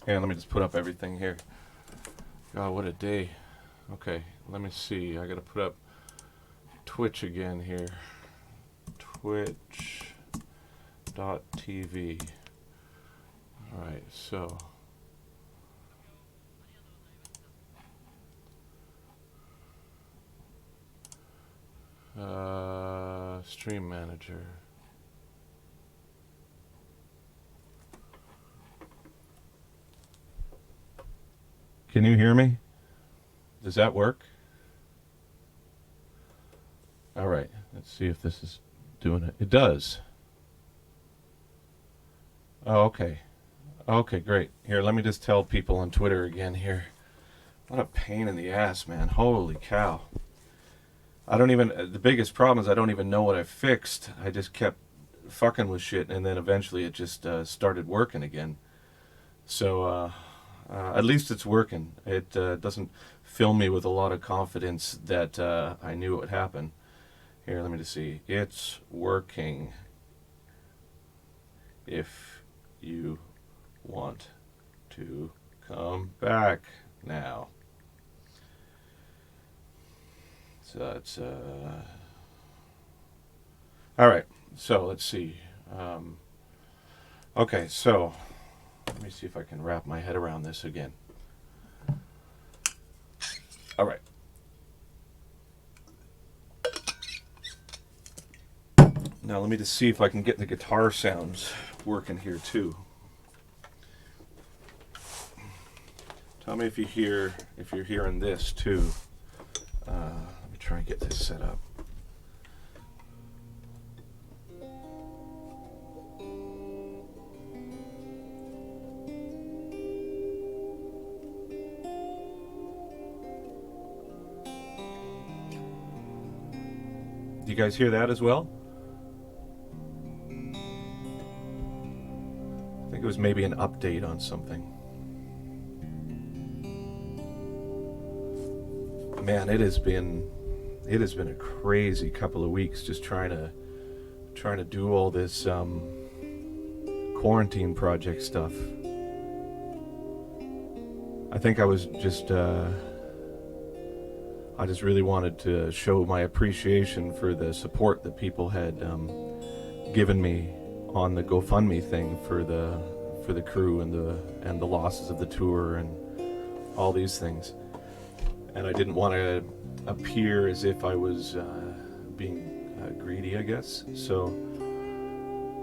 And let me just put up everything here. God, what a day. Okay, let me see. I gotta put up Twitch again here. Twitch.tv. Alright, so. Stream manager. Can you hear me? Does that work? All right, let's see if this is doing it. It does. Oh, okay. Okay, great. Here, let me just tell people on Twitter again here. What a pain in the ass, man. Holy cow. I don't even, the biggest problem is I don't even know what I fixed. I just kept fucking with shit, and then eventually it just started working again. So, at least it's working. It doesn't fill me with a lot of confidence that I knew it would happen. Here, let me just see. It's working. If you want to come back now. So it's all right. So let's see. Okay, so let me see if I can wrap my head around this again. All right. Now let me just see if I can get the guitar sounds working here too. Tell me if you're hearing this too. Let me try and get this set up. Do you guys hear that as well? I think it was maybe an update on something. Man, it has been a crazy couple of weeks just trying to do all this quarantine project stuff. I think I was just I just really wanted to show my appreciation for the support that people had given me on the GoFundMe thing for the crew and the losses of the tour and all these things. And I didn't want to appear as if I was being greedy, I guess. So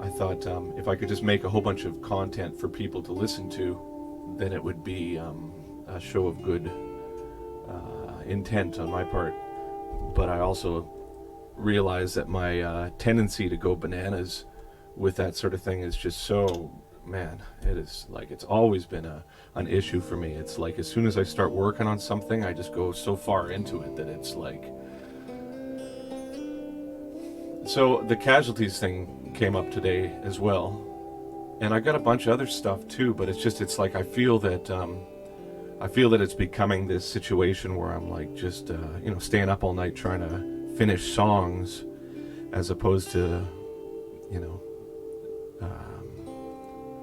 I thought if I could just make a whole bunch of content for people to listen to, then it would be a show of good intent on my part. But I also realized that my tendency to go bananas with that sort of thing is just so, man, it is like, it's always been an issue for me. It's like as soon as I start working on something, I just go so far into it that it's like. So the casualties thing came up today as well, and I got a bunch of other stuff too, but it's like I feel that it's becoming this situation where I'm like just staying up all night trying to finish songs as opposed to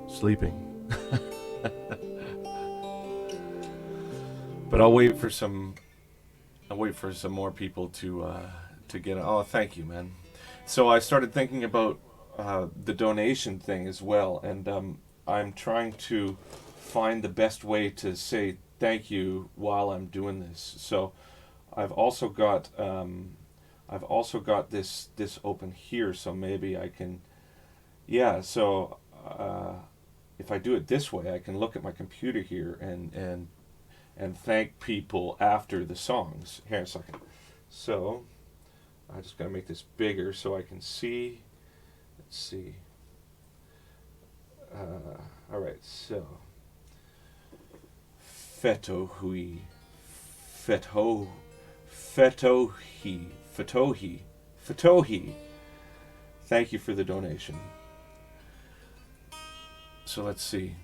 sleeping. But I'll wait for some more people to get. Oh, thank you, man. So I started thinking about the donation thing as well, and I'm trying to find the best way to say thank you while I'm doing this. So I've also got this open here, so maybe I can. Yeah. So if I do it this way, I can look at my computer here and thank people after the songs. Here a second. So I just gotta make this bigger so I can see. Let's see. All right. So Fetohi, Fetohi. Thank you for the donation. So let's see.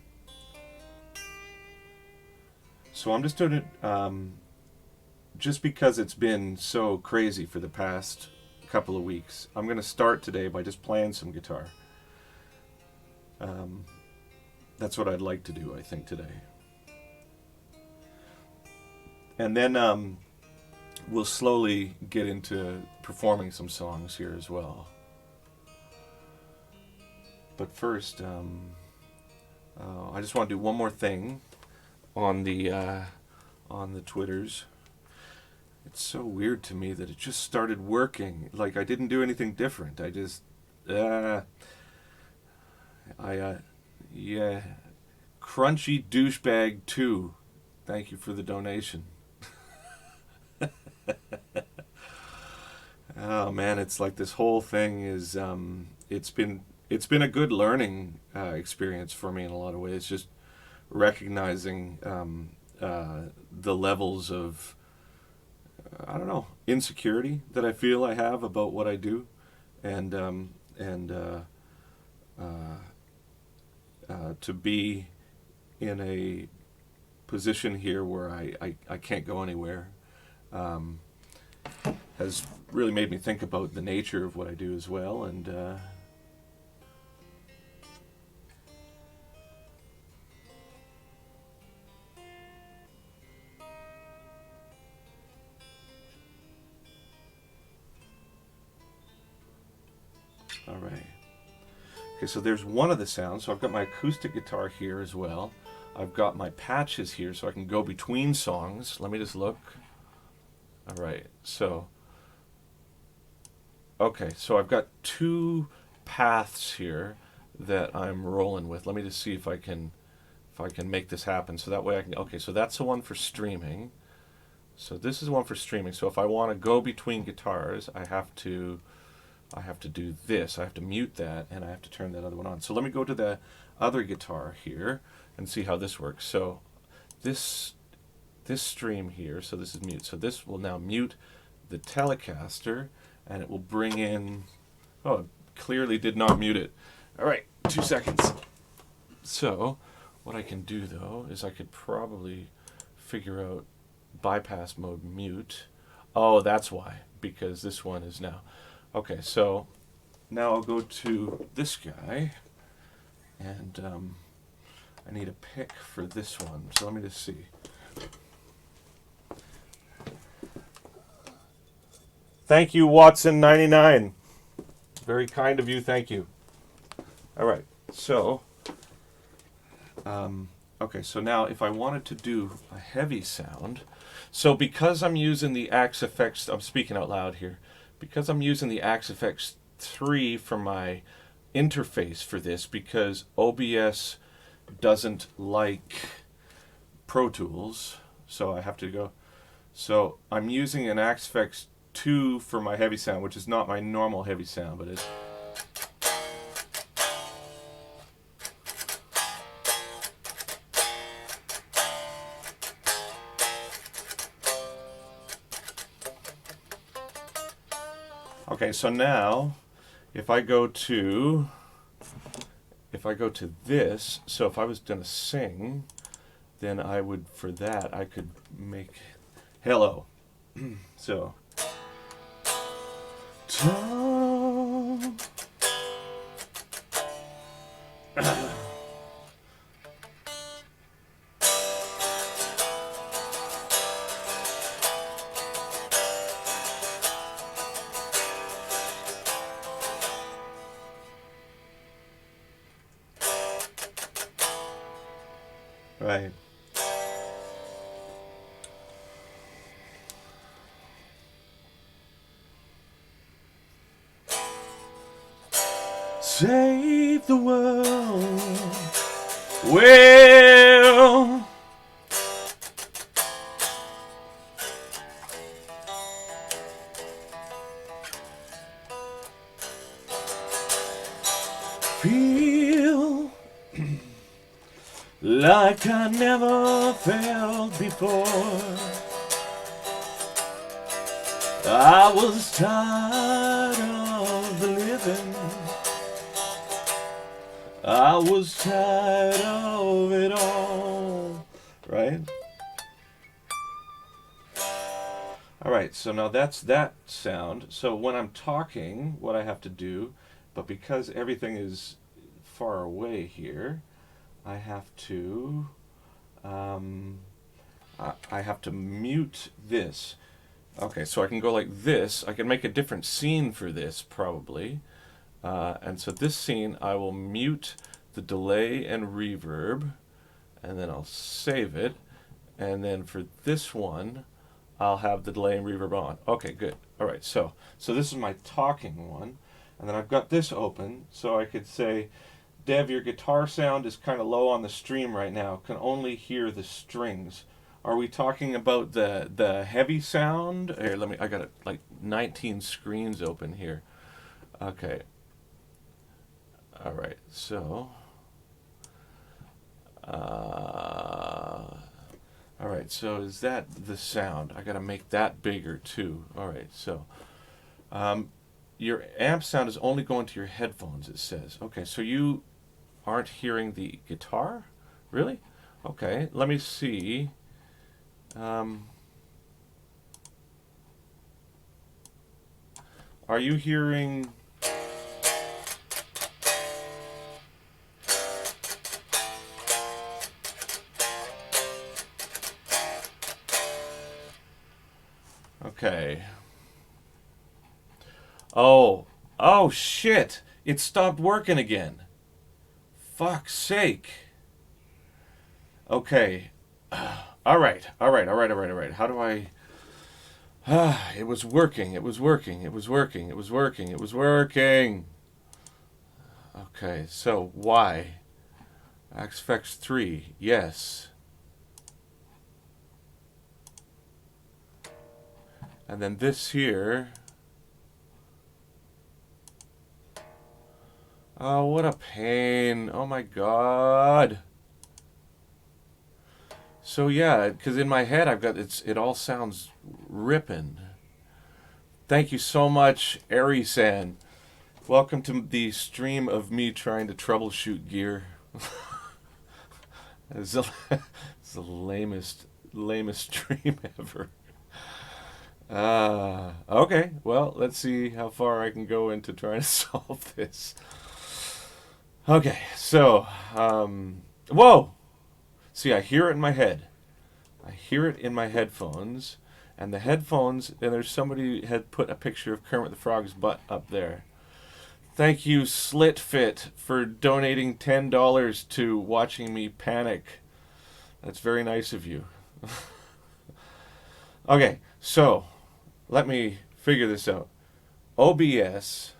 So I'm just doing it just because it's been so crazy for the past couple of weeks. I'm going to start today by just playing some guitar. That's what I'd like to do, I think, today. And then we'll slowly get into performing some songs here as well. But first, I just want to do one more thing on the Twitters. It's so weird to me that it just started working. Like I didn't do anything different. I just, yeah, Crunchy Douchebag 2. Thank you for the donation. Oh man, it's like this whole thing is, it's been a good learning experience for me in a lot of ways. Just recognizing the levels of I don't know insecurity that I feel I have about what I do, and to be in a position here where I can't go anywhere has really made me think about the nature of what I do as well, and all right. Okay, so there's one of the sounds. So I've got my acoustic guitar here as well. I've got my patches here so I can go between songs. Let me just look. All right, so okay, so I've got two paths here that I'm rolling with. Let me just see if I can make this happen. So that way I can. Okay, so that's the one for streaming. So this is one for streaming. So if I want to go between guitars, I have to do this. I have to mute that, and I have to turn that other one on. So let me go to the other guitar here and see how this works. So this stream here, so this is mute. So this will now mute the Telecaster, and it will bring in, oh, it clearly did not mute it. All right, 2 seconds. So what I can do, though, is I could probably figure out bypass mode mute. Oh, that's why, because this one is now. Okay, so now I'll go to this guy, and I need a pick for this one. So let me just see. Thank you, Watson99. Very kind of you, thank you. All right, so, okay, so now if I wanted to do a heavy sound, so because I'm using the Axe FX, I'm speaking out loud here, because I'm using the Axe FX 3 for my interface for this, because OBS doesn't like Pro Tools, so I have to go. So I'm using an Axe FX 2 for my heavy sound, which is not my normal heavy sound, but it's. Okay, so now if I go to this, so if I was going to sing, then I would, for that, I could make hello. So Tom. Right. Save the world. Well, feel like I never felt before. I was tired of the living. I was tired of it all. Right? Alright, so now that's that sound. So when I'm talking, what I have to do, but because everything is far away here, I have to I have to mute this. Okay, so I can go like this. I can make a different scene for this probably. And so this scene, I will mute the delay and reverb, and then I'll save it. And then for this one, I'll have the delay and reverb on. Okay, good. All right, so this is my talking one. And then I've got this open, so I could say, Dev, your guitar sound is kind of low on the stream right now. Can only hear the strings. Are we talking about the heavy sound? Here, I got like 19 screens open here. Okay. All right. So all right. So is that the sound? I got to make that bigger too. All right. So your amp sound is only going to your headphones, it says. Okay. So you aren't hearing the guitar? Really? Okay. Let me see. Are you hearing... Okay. Oh shit! It stopped working again. Fuck's sake. Okay. All right. How do I... it was working. Okay, so why? XFX 3, yes. And then this here... Oh, what a pain. Oh my god. So yeah, because in my head I've got it all sounds ripping. Thank you so much, Ari-san. Welcome to the stream of me trying to troubleshoot gear. It's the lamest stream ever. Okay, well, let's see how far I can go into trying to solve this. Okay, so, whoa! See, I hear it in my head. I hear it in my headphones, and the headphones, and there's somebody had put a picture of Kermit the Frog's butt up there. Thank you, Slitfit, for donating $10 to watching me panic. That's very nice of you. Okay, so let me figure this out. OBS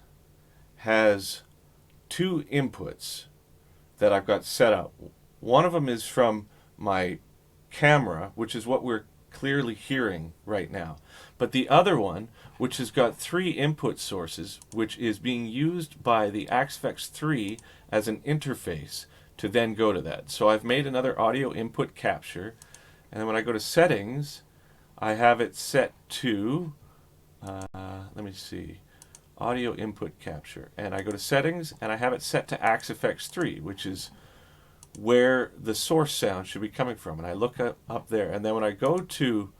has two inputs that I've got set up. One of them is from my camera, which is what we're clearly hearing right now. But the other one, which has got three input sources, which is being used by the XFX 3 as an interface to then go to that. So I've made another audio input capture, and then when I go to settings, I have it set to, let me see, audio input capture. And I go to settings, and I have it set to XFX 3, which is where the source sound should be coming from. And I look up there, and then when I go to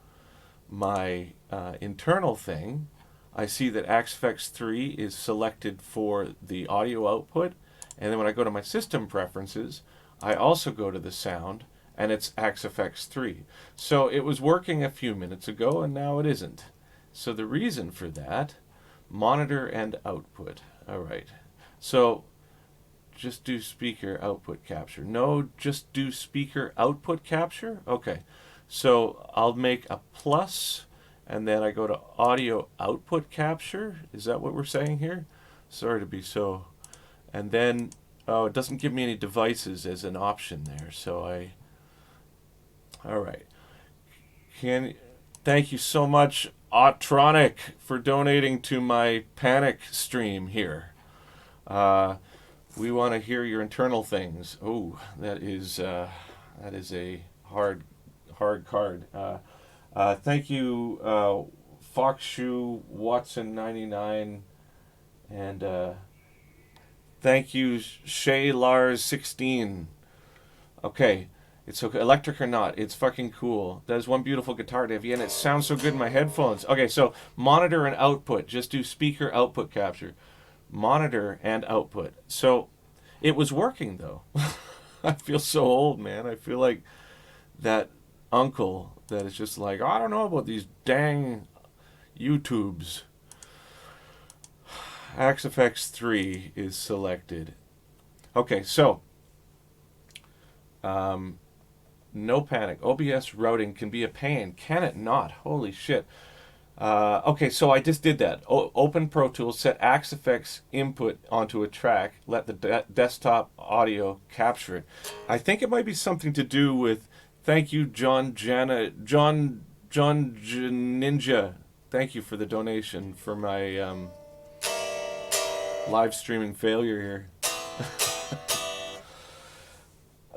my internal thing, I see that XFX 3 is selected for the audio output. And then when I go to my system preferences, I also go to the sound, and it's XFX 3. So it was working a few minutes ago, and now it isn't. So the reason for that, monitor and output. All right. So just do speaker output capture. No, just do speaker output capture? Okay. So I'll make a plus, and then I go to audio output capture. Is that what we're saying here? Sorry to be so. And then, oh, it doesn't give me any devices as an option there. So all right. Thank you so much, Autronic, for donating to my panic stream here. We want to hear your internal things. Oh, that is a hard card. Thank you, Foxshoe Watson 99, and thank you, Shay Lars 16. Okay. It's okay, electric or not, it's fucking cool. That is one beautiful guitar, Davey, and it sounds so good in my headphones. Okay, so monitor and output. Just do speaker output capture. Monitor and output. So it was working, though. I feel so old, man. I feel like that uncle that is just like, I don't know about these dang YouTubes. AXFX 3 is selected. Okay, so no panic. OBS routing can be a pain. Can it not? Holy shit. Okay, so I just did that. Open Pro Tools, set AXFX input onto a track, let the desktop audio capture it. I think it might be something to do with, thank you, John Ninja. Thank you for the donation for my live streaming failure here.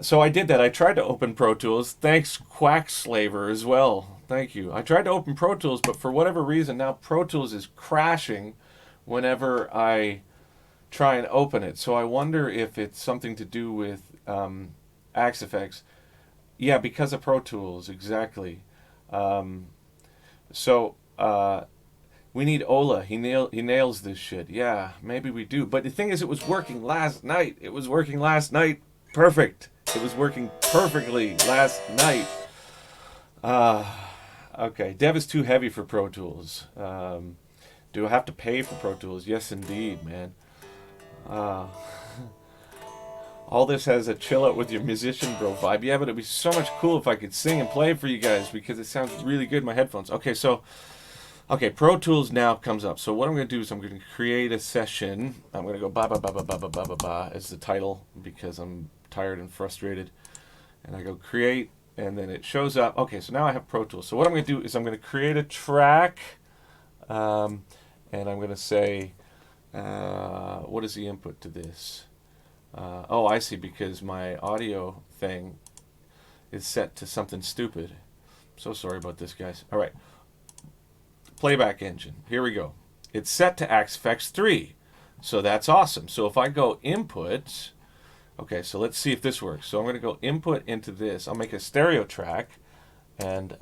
So I did that. I tried to open Pro Tools. Thanks, Quackslaver, as well. Thank you. I tried to open Pro Tools, but for whatever reason, now Pro Tools is crashing whenever I try and open it. So I wonder if it's something to do with AXFX. Yeah, because of Pro Tools, exactly. So we need Ola. He nails this shit. Yeah, maybe we do. But the thing is, it was working last night. Perfect. It was working perfectly last night. Okay. Dev is too heavy for Pro Tools. Do I have to pay for Pro Tools? Yes, indeed, man. All this has a chill out with your musician bro vibe. Yeah, but it'd be so much cool if I could sing and play for you guys because it sounds really good in my headphones. Okay, so Pro Tools now comes up. So what I'm going to do is I'm going to create a session. I'm going to go ba ba ba ba ba ba ba ba ba as the title because I'm tired and frustrated. And I go create, and then it shows up. Okay, so now I have Pro Tools. So what I'm going to do is I'm going to create a track, and I'm going to say, what is the input to this? Oh, I see, because my audio thing is set to something stupid. So sorry about this, guys. All right. Playback engine. Here we go. It's set to AXFX 3. So that's awesome. So if I go input, okay, so let's see if this works. So I'm going to go input into this. I'll make a stereo track, and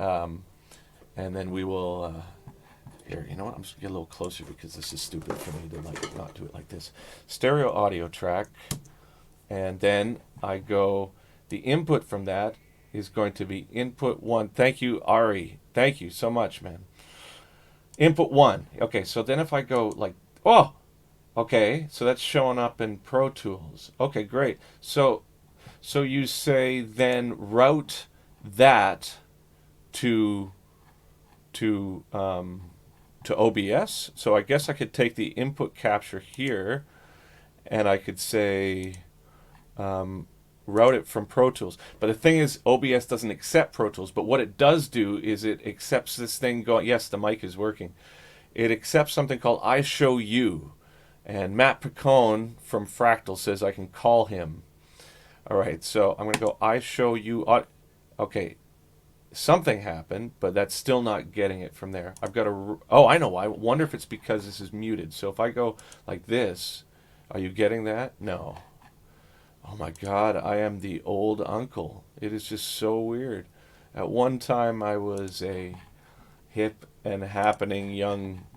then we will, here, you know what? I'm just going to get a little closer because this is stupid for me to like not do it like this. Stereo audio track, and then I go, the input from that is going to be input 1. Thank you, Ari. Thank you so much, man. Input 1. Okay, so then if I go like, oh, okay, so that's showing up in Pro Tools. Okay, great. So you say then route that to OBS. So I guess I could take the input capture here, and I could say route it from Pro Tools. But the thing is, OBS doesn't accept Pro Tools. But what it does do is it accepts this thing going. Yes, the mic is working. It accepts something called I Show You. And Matt Picone from Fractal says I can call him. All right, so I'm going to go I Show You. Okay, something happened, but that's still not getting it from there. I've got to. Oh, I know why. I wonder if it's because this is muted. So if I go like this, are you getting that? No. Oh my God, I am the old uncle. It is just so weird. At one time, I was a hip and happening young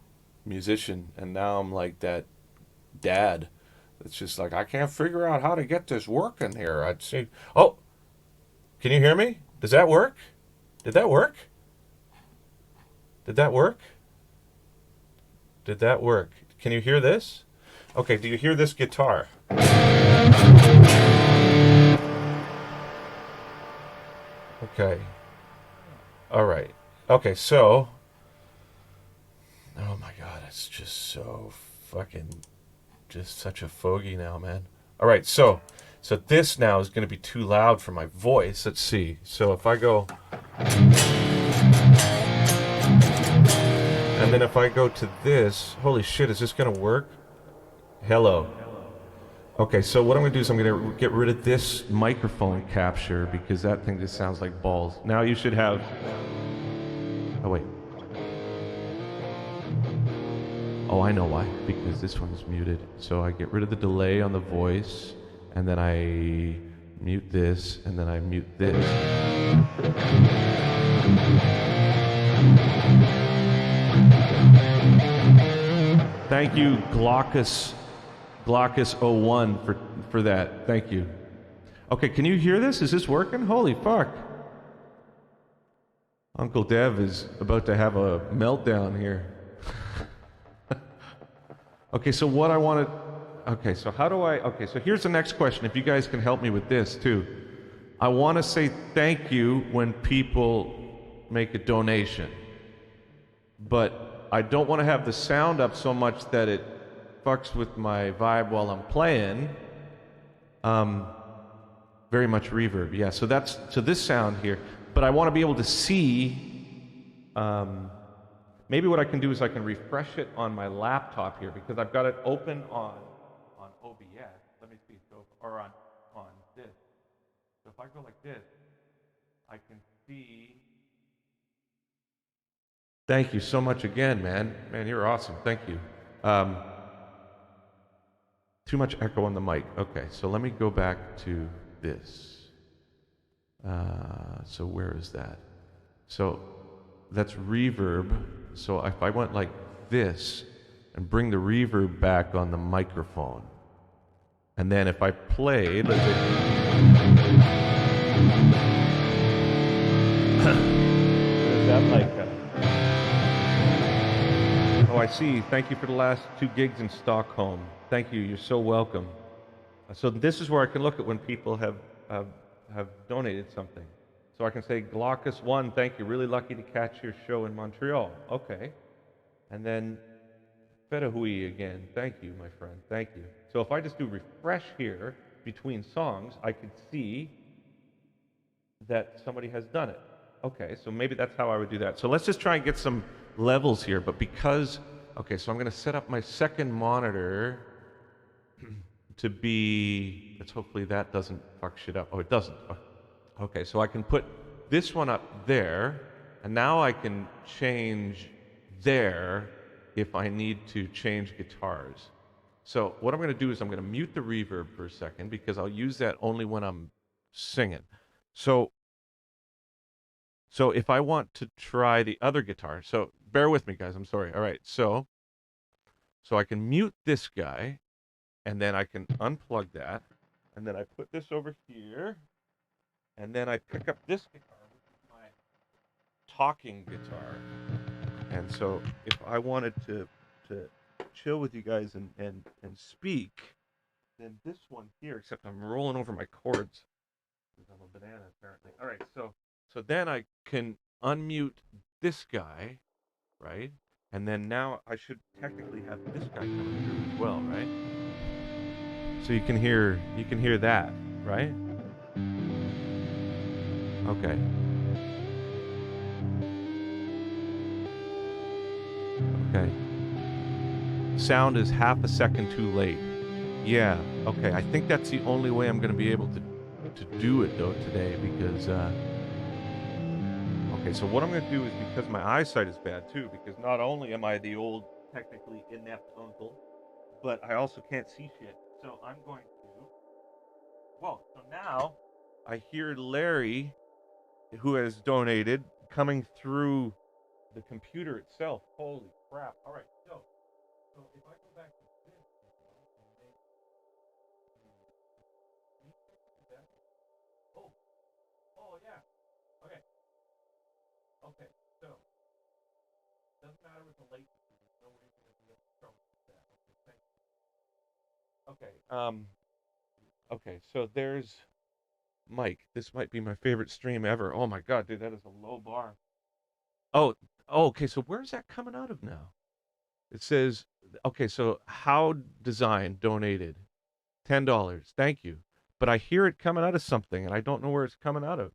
musician, and now I'm like that dad. It's just like, I can't figure out how to get this working here. I'd say, oh, can you hear me? Does that work? Did that work? Did that work? Did that work? Can you hear this? Okay, do you hear this guitar? Okay. All right. Okay, so. Oh my God, it's just so fucking. Just such a fogey now, man. All right, so this now is going to be too loud for my voice. Let's see. So if I go. And then if I go to this. Holy shit, is this going to work? Hello. Okay, so what I'm going to do is I'm going to get rid of this microphone capture because that thing just sounds like balls. Now you should have... Oh, wait. Oh, I know why. Because this one's muted. So I get rid of the delay on the voice, and then I mute this, and then I mute this. Thank you, Glaucus01 for that. Thank you. Okay, can you hear this? Is this working? Holy fuck. Uncle Dev is about to have a meltdown here. Okay, so what I want to... Okay, so how do I... Okay, so here's the next question, if you guys can help me with this, too. I want to say thank you when people make a donation. But I don't want to have the sound up so much that it fucks with my vibe while I'm playing. Very much reverb, yeah. So this sound here. But I want to be able to see. Maybe what I can do is I can refresh it on my laptop here because I've got it open on OBS. Let me see. So or on this. So if I go like this, I can see. Thank you so much again, man. Man, you're awesome. Thank you. Too much echo on the mic. Okay, so let me go back to this. So where is that? So that's reverb. So if I went like this and bring the reverb back on the microphone, and then if I played, let's say, is that like? Oh, I see. Thank you for the last 2 gigs in Stockholm. Thank you. You're so welcome. So this is where I can look at when people have donated something. So I can say, Glaucus1, thank you. Really lucky to catch your show in Montreal. Okay. And then Fetahui again. Thank you, my friend. Thank you. So if I just do refresh here between songs, I could see that somebody has done it. Okay, so maybe that's how I would do that. So let's just try and get some levels here. But because, okay, so I'm going to set up my second monitor to be, let's hopefully that doesn't fuck shit up. Oh, it doesn't. Okay, so I can put this one up there, and now I can change there if I need to change guitars. So what I'm going to do is I'm going to mute the reverb for a second because I'll use that only when I'm singing. So if I want to try the other guitar, so bear with me, guys. I'm sorry. All right, so I can mute this guy, and then I can unplug that, and then I put this over here, and then I pick up this guitar, which is my talking guitar. And so if I wanted to chill with you guys and speak, then this one here, except I'm rolling over my chords because I'm a banana apparently. All right, so then I can unmute this guy, right? And then now I should technically have this guy coming through as well, right? So you can hear that, right? Okay. Okay. Sound is half a second too late. Yeah, okay. I think that's the only way I'm going to be able to do it, though, today, because... Okay, so what I'm going to do is, because my eyesight is bad, too, because not only am I the old, technically inept uncle, but I also can't see shit. So I'm going to... Well, so now I hear Larry, who has donated, coming through the computer itself. Holy crap. All right, so if I go back to this, oh yeah, okay, so doesn't matter with the latency. There's no reason to be trouble with that. Okay, so there's Mike. This might be my favorite stream ever. Oh my god, dude, that is a low bar. Oh, okay, so where's that coming out of now? It says, okay, so How Design donated $10. Thank you. But I hear it coming out of something, and I don't know where it's coming out of.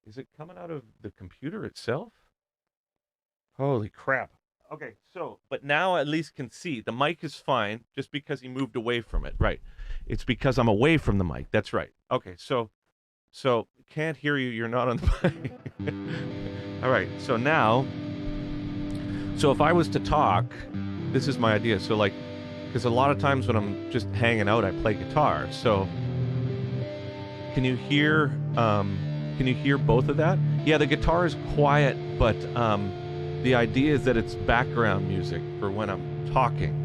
Is it coming out of the computer itself? Holy crap. Okay, so, but now I at least can see. The mic is fine, just because he moved away from it. Right. It's because I'm away from the mic. That's right. Okay, so can't hear you. You're not on the mic. All right, so now, so if I was to talk, this is my idea. So like, because a lot of times when I'm just hanging out, I play guitar. So can you hear both of that? Yeah, the guitar is quiet, but the idea is that it's background music for when I'm talking.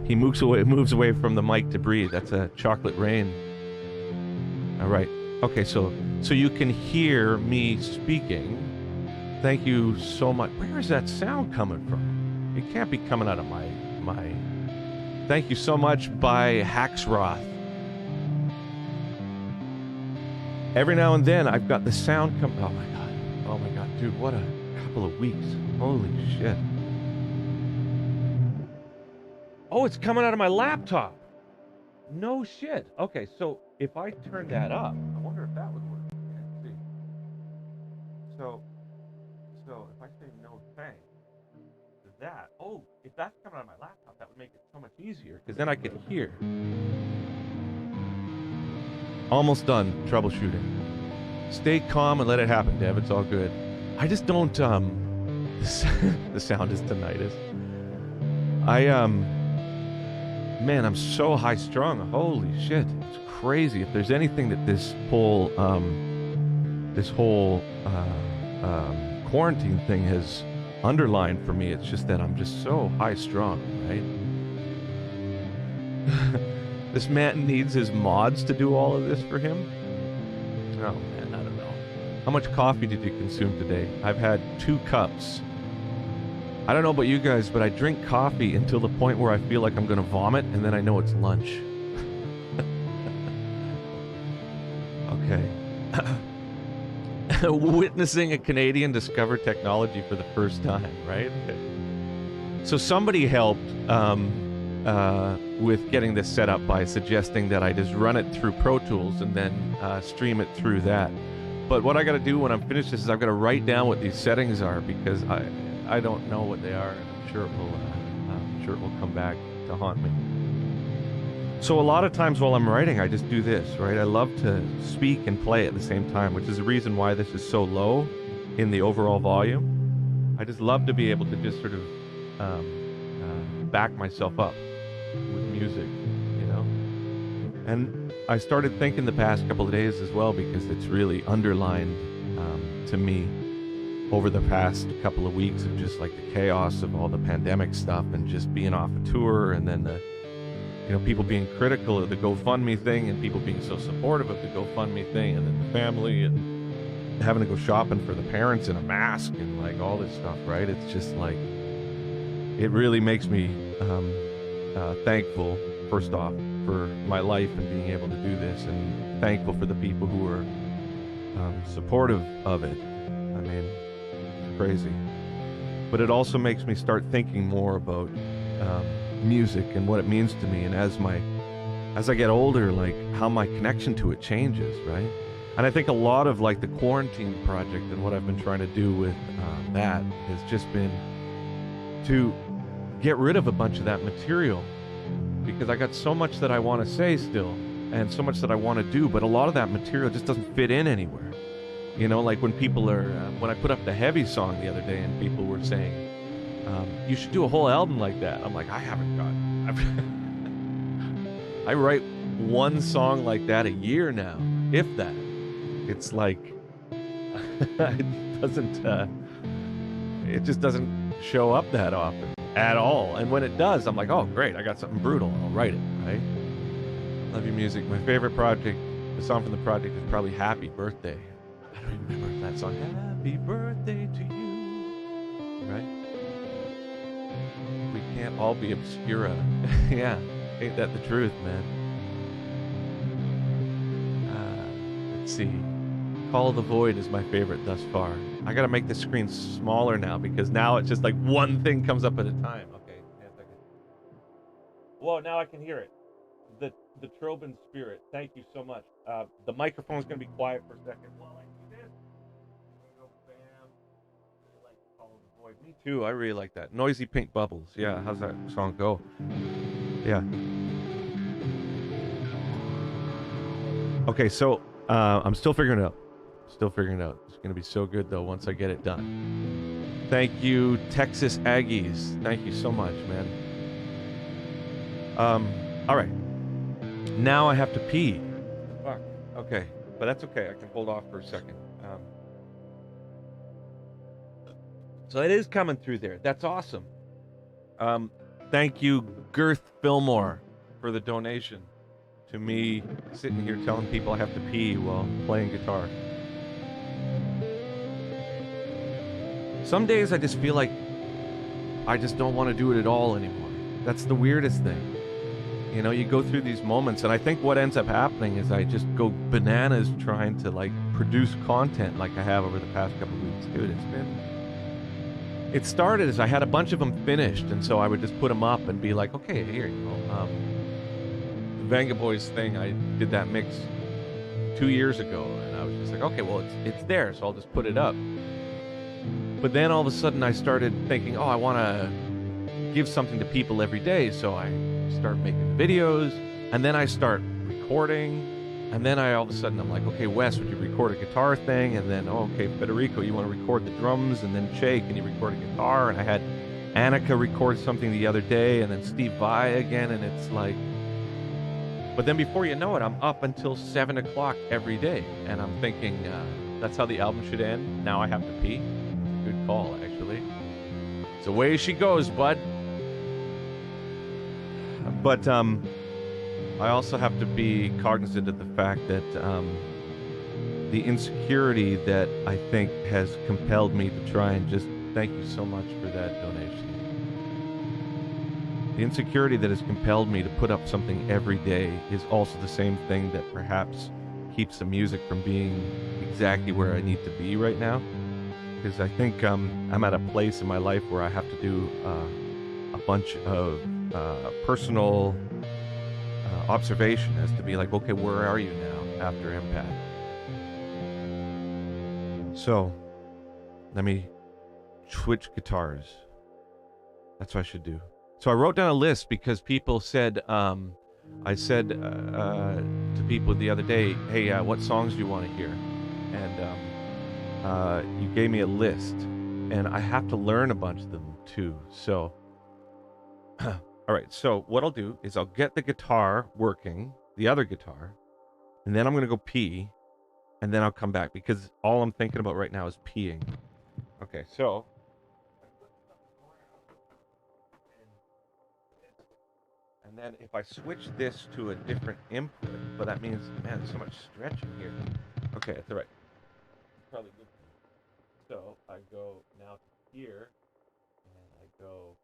He moves away from the mic to breathe. That's a Chocolate Rain. All right. Okay, so you can hear me speaking. Thank you so much. Where is that sound coming from? It can't be coming out of my. Thank you so much by Haxroth. Every now and then I've got the sound come. Oh my god, dude! What a couple of weeks. Holy shit! Oh, it's coming out of my laptop. No shit. Okay, so if I turn that up, I wonder if that would work. Let's see. So if I say no thanks to that, if that's coming out of my laptop, that would make it so much easier because then I could hear. Almost done troubleshooting. Stay calm and let it happen, Dev. It's all good. I just don't. The sound is tinnitus. Man, I'm so high strung. Holy shit, it's crazy. If there's anything that this whole quarantine thing has underlined for me, it's just that I'm just so high strung, right? This man needs his mods to do all of this for him. Oh man, I don't know. How much coffee did you consume today? I've had 2 cups. I don't know about you guys, but I drink coffee until the point where I feel like I'm going to vomit, and then I know it's lunch. Okay. Witnessing a Canadian discover technology for the first time, right? Okay. So somebody helped with getting this set up by suggesting that I just run it through Pro Tools and then stream it through that. But what I got to do when I'm finished this is I've got to write down what these settings are because I don't know what they are, and I'm sure it will come back to haunt me. So a lot of times while I'm writing, I just do this, right? I love to speak and play at the same time, which is the reason why this is so low in the overall volume. I just love to be able to just sort of back myself up with music, you know? And I started thinking the past couple of days as well because it's really underlined to me over the past couple of weeks of just like the chaos of all the pandemic stuff and just being off a tour, and then the, you know, people being critical of the GoFundMe thing and people being so supportive of the GoFundMe thing, and then the family and having to go shopping for the parents in a mask and like all this stuff, right? It's just like, it really makes me thankful, first off, for my life and being able to do this, and thankful for the people who are supportive of it. I mean, crazy. But it also makes me start thinking more about music and what it means to me, and as I get older, like how my connection to it changes, right? And I think a lot of like the quarantine project and what I've been trying to do with that has just been to get rid of a bunch of that material, because I got so much that I want to say still and so much that I want to do, but a lot of that material just doesn't fit in anywhere. You know, like when people are, when I put up the Heavy song the other day and people were saying, you should do a whole album like that. I'm like, I haven't got, I write one song like that a year now, if that. It's like, it just doesn't show up that often at all. And when it does, I'm like, oh great, I got something brutal, I'll write it, right? Love your music. My favorite project, the song from the project is probably Happy Birthday. I don't even remember that song. Happy birthday to you, right? We can't all be obscura. Yeah, ain't that the truth, man? Let's see. Call of the Void is my favorite thus far. I gotta make the screen smaller now because now it's just like one thing comes up at a time. Okay, yeah, a second. Whoa, now I can hear it. The Trobin Spirit. Thank you so much. The microphone's gonna be quiet for a second while I do this. Go, bam. Really like Call of the Void. Me too. I really like that. Noisy Pink Bubbles. Yeah, how's that song go? Yeah. Okay, so I'm still figuring it out. It's going to be so good, though, once I get it done. Thank you, Texas Aggies. Thank you so much, man. All right. Now I have to pee. Fuck. Okay. But that's okay. I can hold off for a second. So it is coming through there. That's awesome. Thank you, Girth Fillmore, for the donation to me sitting here telling people I have to pee while playing guitar. Some days I just feel like I just don't want to do it at all anymore. That's the weirdest thing. You know, you go through these moments, and I think what ends up happening is I just go bananas trying to, like, produce content like I have over the past couple of weeks. Dude, it started as I had a bunch of them finished, and so I would just put them up and be like, okay, here you go. The Vanga Boys thing, I did that mix 2 years ago, and I was just like, okay, well, it's there, so I'll just put it up. But then all of a sudden I started thinking, oh, I want to give something to people every day, so I start making videos, and then I start recording, and then all of a sudden I'm like, okay, Wes, would you record a guitar thing? And then, oh, okay, Federico, you want to record the drums? And then Che, can you record a guitar? And I had Annika record something the other day, and then Steve Vai again, and it's like, but then before you know it, I'm up until 7 o'clock every day, and I'm thinking, that's how the album should end. Now I have to pee. Good call, actually. It's the way she goes, bud. But I also have to be cognizant of the fact that the insecurity that I think has compelled me to try and just thank you so much for that donation. The insecurity that has compelled me to put up something every day is also the same thing that perhaps keeps the music from being exactly where I need to be right now. Because I think I'm at a place in my life where I have to do a bunch of personal observation as to be like, okay, where are you now after Empath? So, let me switch guitars. That's what I should do. So I wrote down a list because people said, I said to people the other day, hey, what songs do you want to hear? And you gave me a list, and I have to learn a bunch of them too. So, all right. So what I'll do is I'll get the guitar working, the other guitar, and then I'm gonna go pee, and then I'll come back because all I'm thinking about right now is peeing. Okay. So. And then if I switch this to a different input, but that means, man, there's so much stretching here. Okay, that's all right. Probably good. So I go now to here, and I go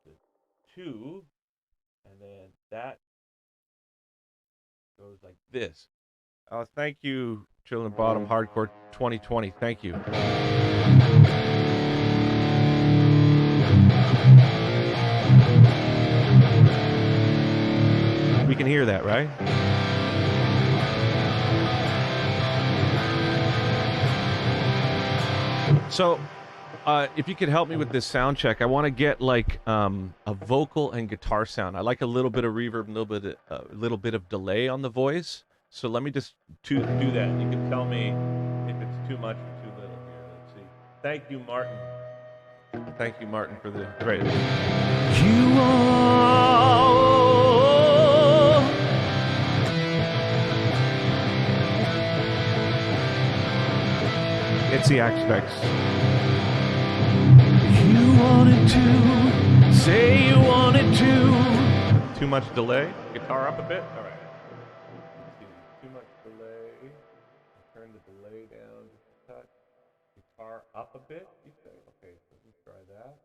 to 2, and then that goes like this. Thank you, Children Bottom Hardcore 2020. Thank you. We can hear that, right? So, if you could help me with this sound check, I want to get like a vocal and guitar sound. I like a little bit of reverb, a little bit of delay on the voice. So let me just do that. You can tell me if it's too much or too little here. Let's see. Thank you, Martin. Thank you, Martin, for the great. You are. It's the aspects. You wanted to say you wanted to. Too much delay. Guitar up a bit. All right. Let's see. Too much delay. Turn the delay down just a touch. Guitar up a bit. You say. Okay. So let me try that.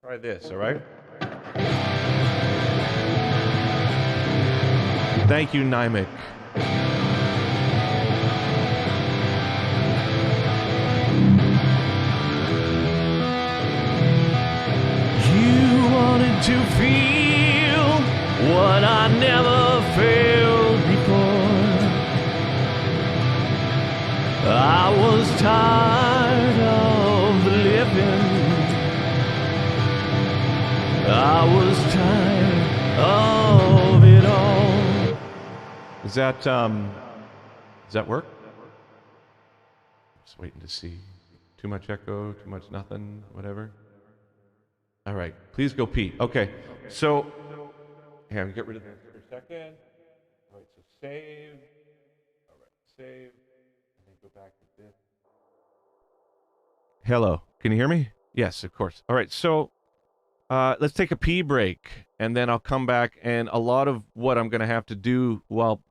Try this. All right. Thank you, Nymek. To feel what I never felt before. I was tired of living. I was tired of it all. Does that work? Just waiting to see. Too much echo, too much nothing, whatever. All right, please go pee. Okay, so here, I'm gonna get rid of this for a second. All right, so save. All right, save, and then go back to this. Hello, can you hear me? Yes, of course. All right, so let's take a pee break, and then I'll come back, and a lot of what I'm going to have to do while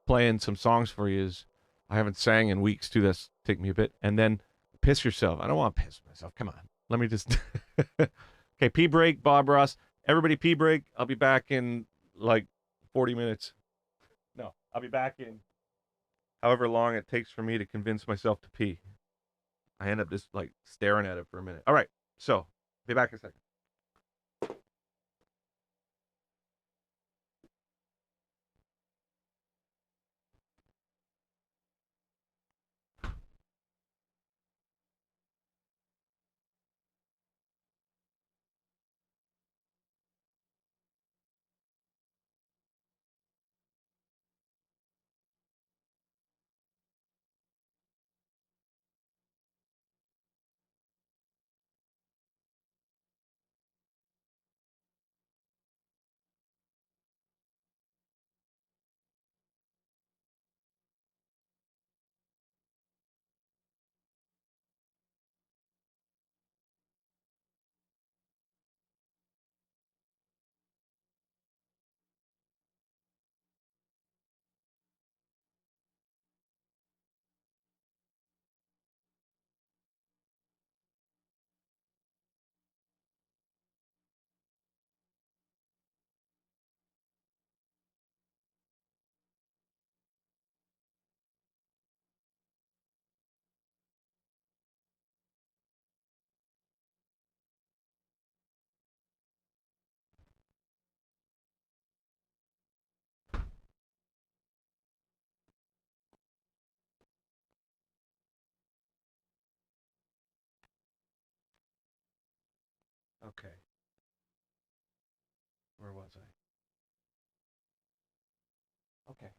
playing some songs for you is I haven't sang in weeks too. That's take me a bit. And then piss yourself. I don't want to piss myself. Come on. Let me just. Okay, pee break, Bob Ross. Everybody pee break. I'll be back in like 40 minutes. No, I'll be back in however long it takes for me to convince myself to pee. I end up just like staring at it for a minute. All right, so be back in a second. Okay. Where was I? Okay.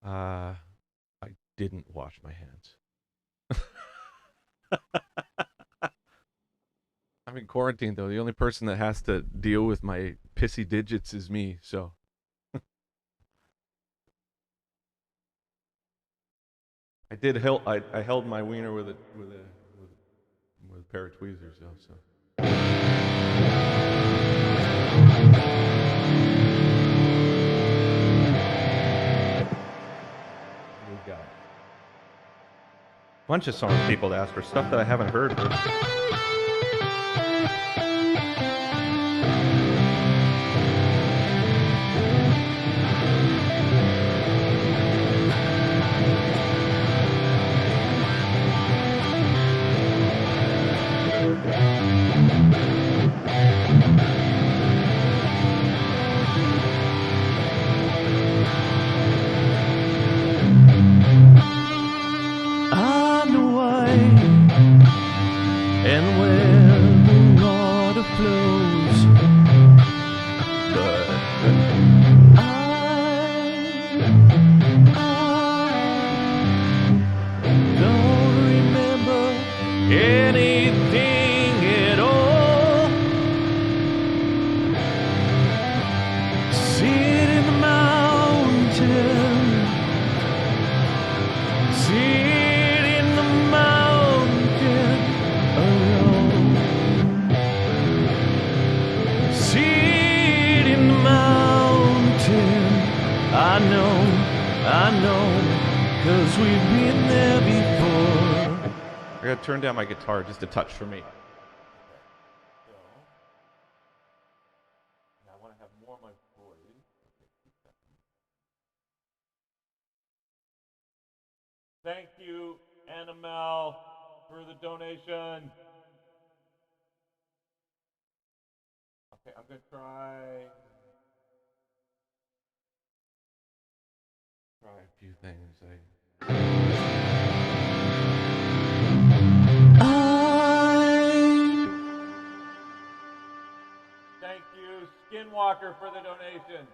I didn't wash my hands. I'm in quarantine though. The only person that has to deal with my pissy digits is me. So I did help. I held my wiener with a pair of tweezers though. So we got a bunch of songs people ask for, stuff that I haven't heard. Turn down my guitar just a touch for me. I want to have more of my voice. Thank you, Annamel, for the donation. Okay, I'm gonna try a few things. Thank you, Skinwalker, for the donation.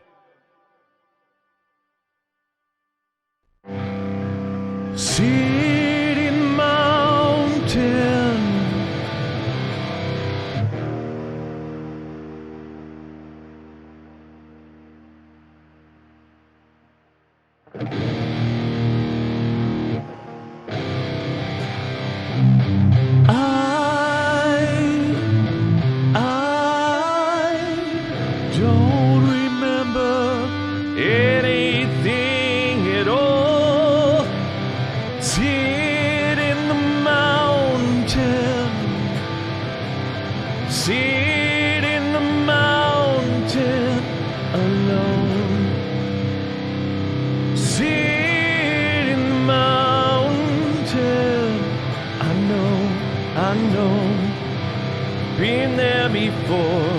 City Mountain. don't remember anything at all. Sit in the mountain. Sit in the mountain alone. Sit in the mountain. I know, been there before.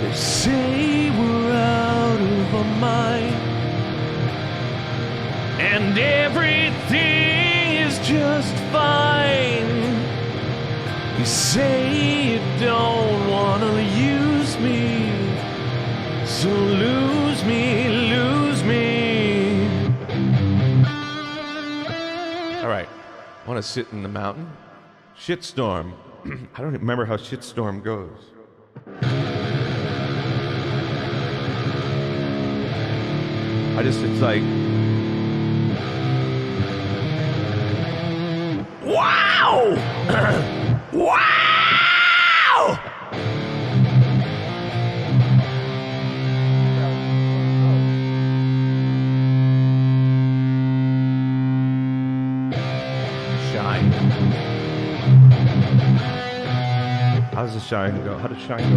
They say we're out of our mind, and everything is just fine. You say you don't wanna use me, so lose me, lose me. All right, I want to sit in the mountain. Shitstorm. I don't even remember how Shitstorm goes. It's like, wow! Wow! Shine. How does the shine go? How does shine go?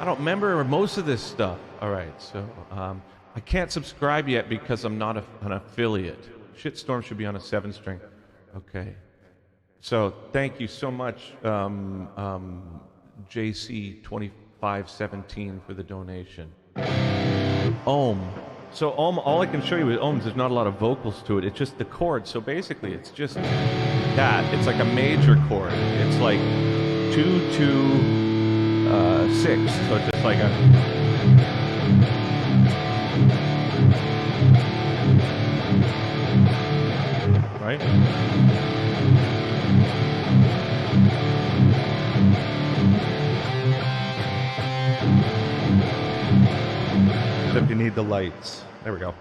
I don't remember most of this stuff. All right, so I can't subscribe yet because I'm not an affiliate. Shitstorm should be on a 7-string. Okay. So thank you so much, JC2517 for the donation. Ohm. So Ohm, all I can show you with ohms, there's not a lot of vocals to it. It's just the chord. So basically, it's just that. It's like a major chord. It's like 2, 2, 6. So it's just like a. Right? Except you need the lights. There we go.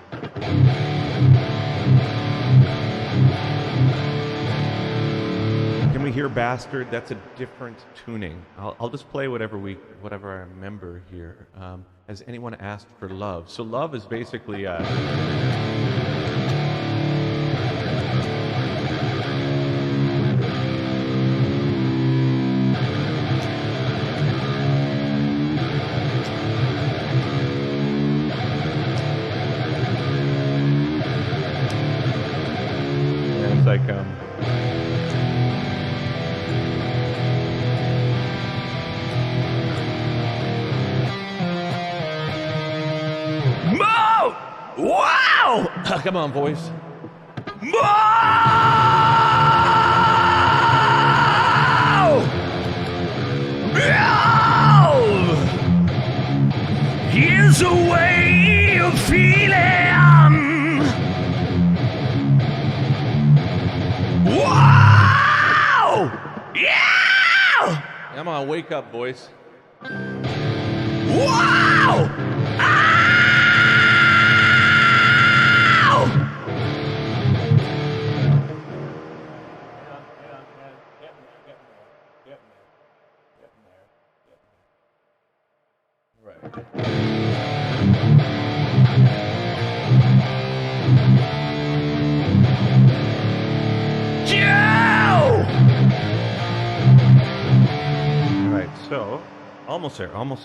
Can we hear Bastard? That's a different tuning. I'll just play whatever I remember here. Has anyone asked for love? So love is basically wow! Come on, voice. Wow! Here's a way of feeling. Wow! Yeah! Come on, wake up, voice. Wow! So, almost there. All right,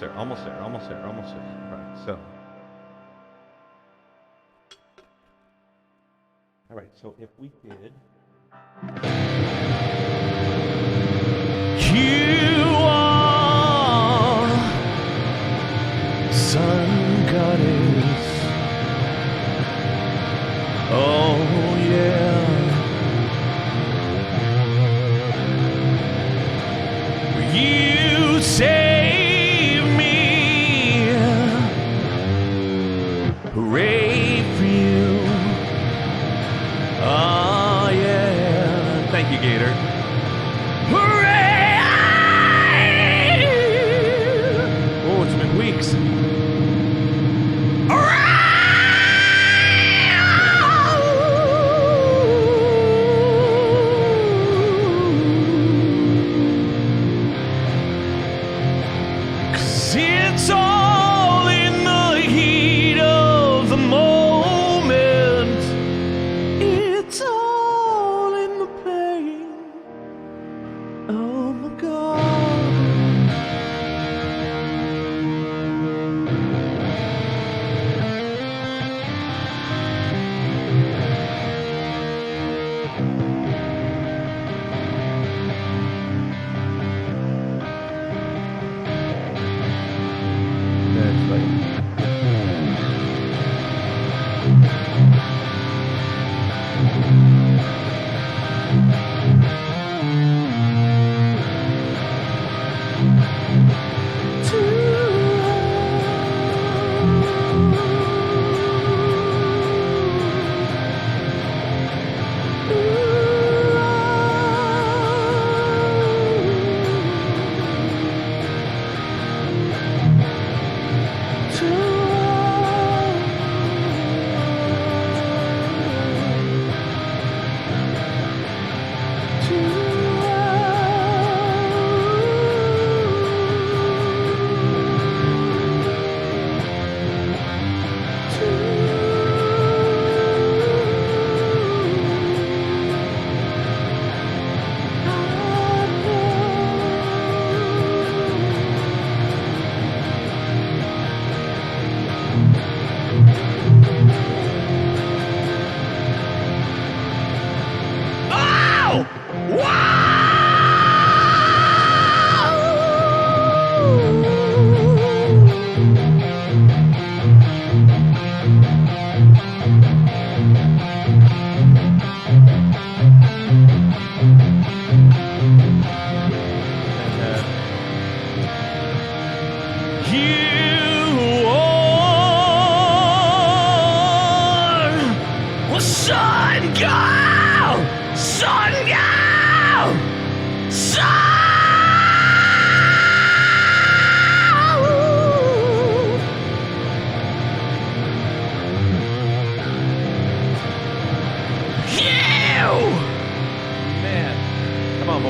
so. All right, so if we did. You are sun goddess. Oh, yeah. You save me. Hooray for you. Oh, yeah. Thank you, Gator. Hooray! Oh, it's been weeks. Hooray!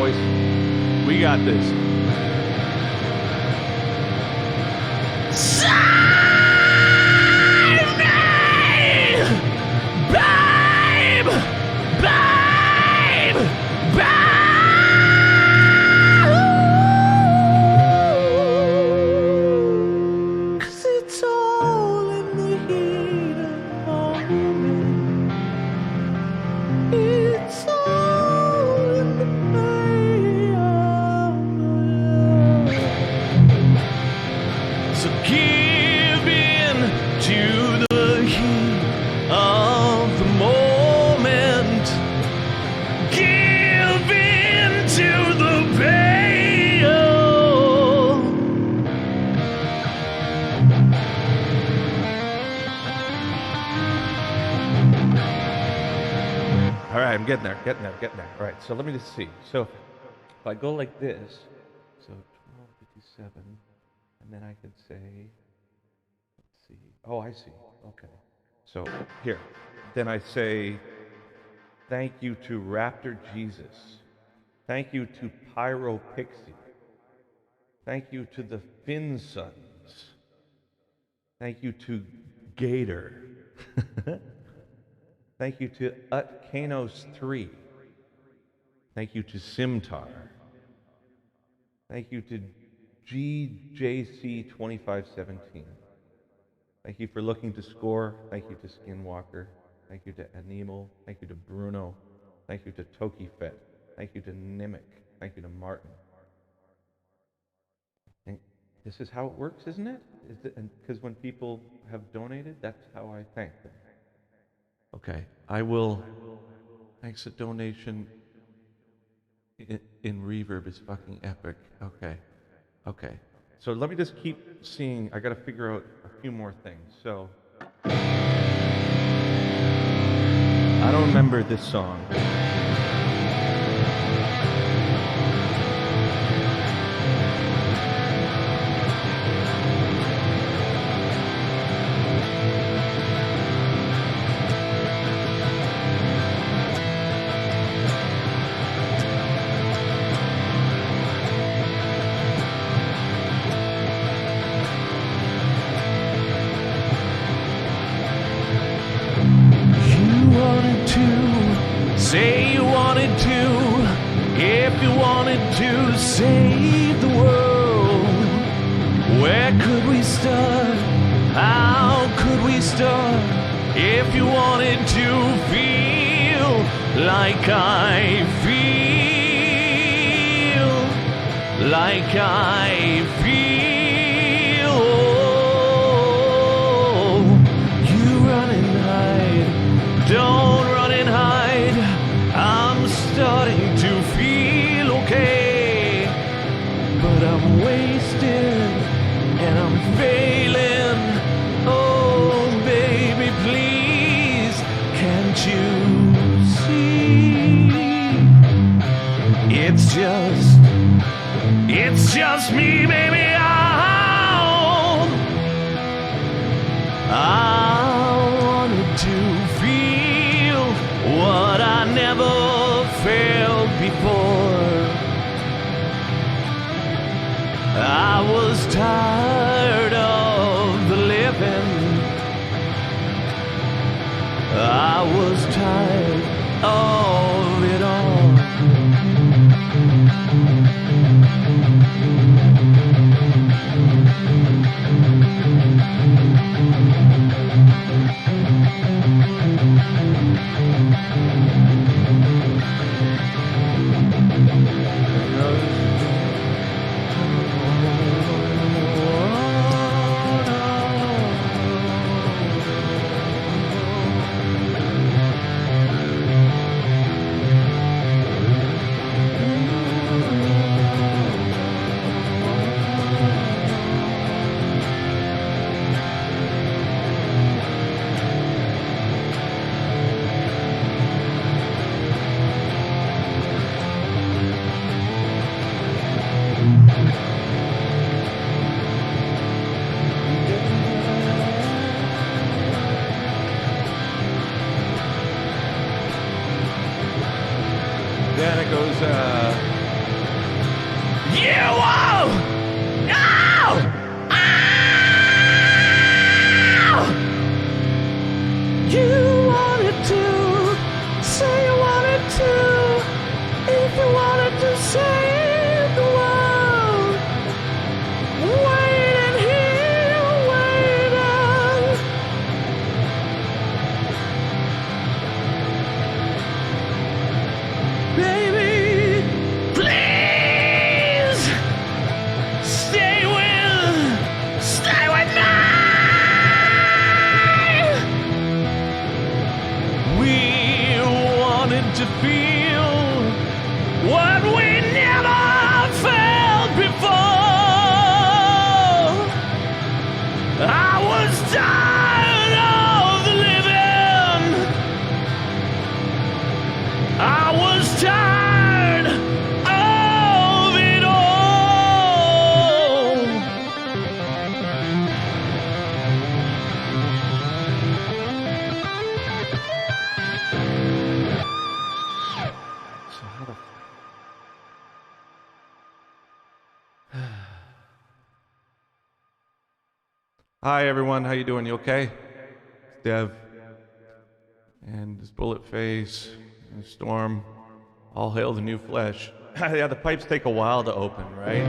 boys. We got this. Save me! Babe! Babe! Babe! 'Cause it's all in the heat of the moment. It's all in the pain. So give in to the heat of the moment. Give in to the pain. All right, I'm getting there. All right, so let me just see. So if I go like this, so 12:57, and then I could say, let's see. Oh, I see. Okay. So here, then I say, thank you to Raptor Jesus. Thank you to Pyro Pixie. Thank you to the Finsons. Thank you to Gator. Thank you to Utkanos3. Thank you to Simtar. Thank you to GJC2517. Thank you for looking to score. Thank you to Skinwalker. Thank you to Animal. Thank you to Bruno. Thank you to Tokifet. Thank you to Nimic. Thank you to Martin. And this is how it works, isn't it? Because when people have donated, that's how I thank them. Okay, I will. Thanks, a donation in reverb is fucking epic. Okay. So let me just keep seeing. I got to figure out a few more things. So I don't remember this song. Say you wanted to, if you wanted to save the world. Where could we start? How could we start? If you wanted to feel like I feel, like I feel. Oh, you run and hide, don't run and hide. I'm starting to feel okay, but I'm wasted and I'm failing. Oh, baby, please, can't you see? It's just me, baby. I wanted to feel what I never felt before. I was tired of the living. I was tired of it all. Then it goes, to feel what we never felt before. I was tired of the living. I was tired of it all. So how the Hi everyone, how you doing? You okay? It's Dev and this Bullet Face and Storm. All hail the new flesh. Yeah, the pipes take a while to open, right?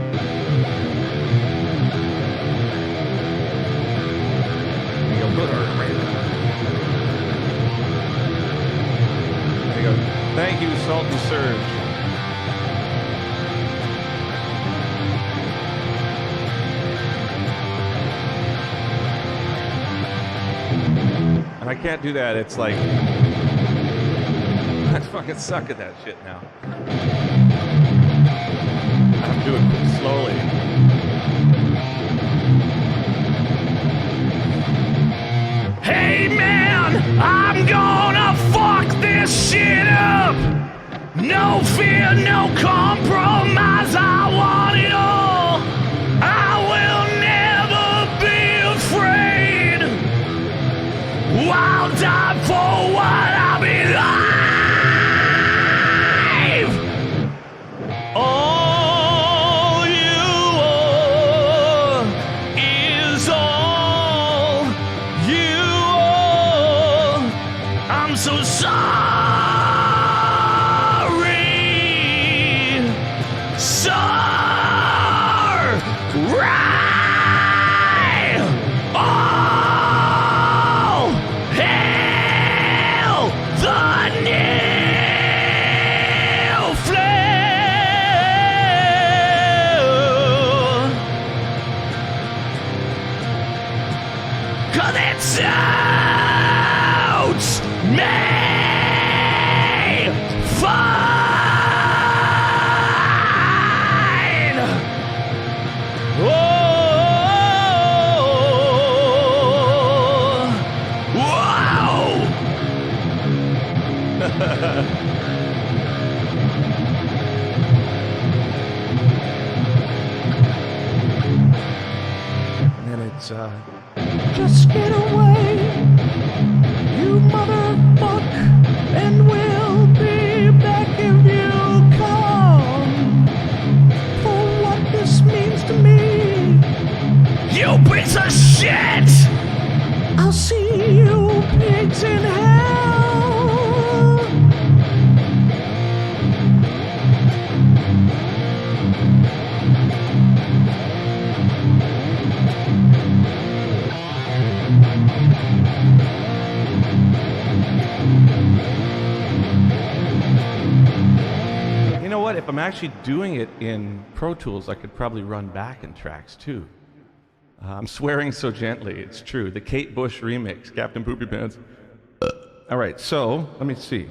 There you go. Thank you, Salt and Surge. And I can't do that. It's like I fucking suck at that shit now. I have to do it slowly. Hey man, I'm gonna fuck this shit up. No fear, no compromise. I want it all. I will never be afraid. I'll die for what I believe. All you are is all you are. I'm so sorry. Sorry. All hail the new flame. 'Cause it suits me fine. Oh, wow. And it's just get away, you motherfuck, and we'll be back if you come. For what this means to me, you piece of shit! I'll see you pigs in hell. You know what? If I'm actually doing it in Pro Tools, I could probably run backing tracks too. I'm swearing so gently, it's true. The Kate Bush remix, Captain Poopy Pants. All right, so let me see.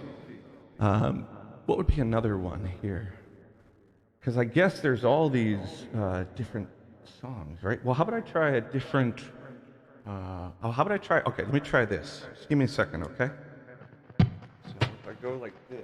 What would be another one here? Because I guess there's all these different songs, right? Well, how about I try a different... how about I try... Okay, let me try this. Just give me a second, okay? So if I go like this...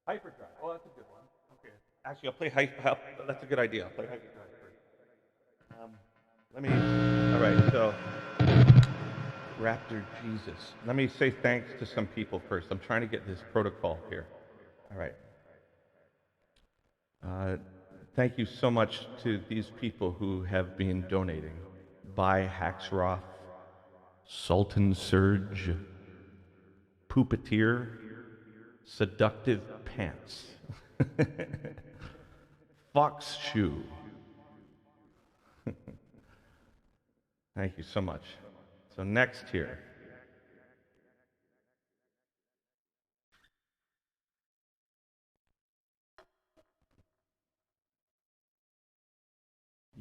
Hyperdrive. Oh, that's a good one. Okay. Actually, I'll play that's a good idea. I'll play Hyperdrive first. Let me. All right. So, Raptor Jesus. Let me say thanks to some people first. I'm trying to get this protocol here. All right. Thank you so much to these people who have been donating. By Haxroth, Sultan Surge, Poopeteer, Seductive Pants, Fox Shoe. Thank you so much. So next here.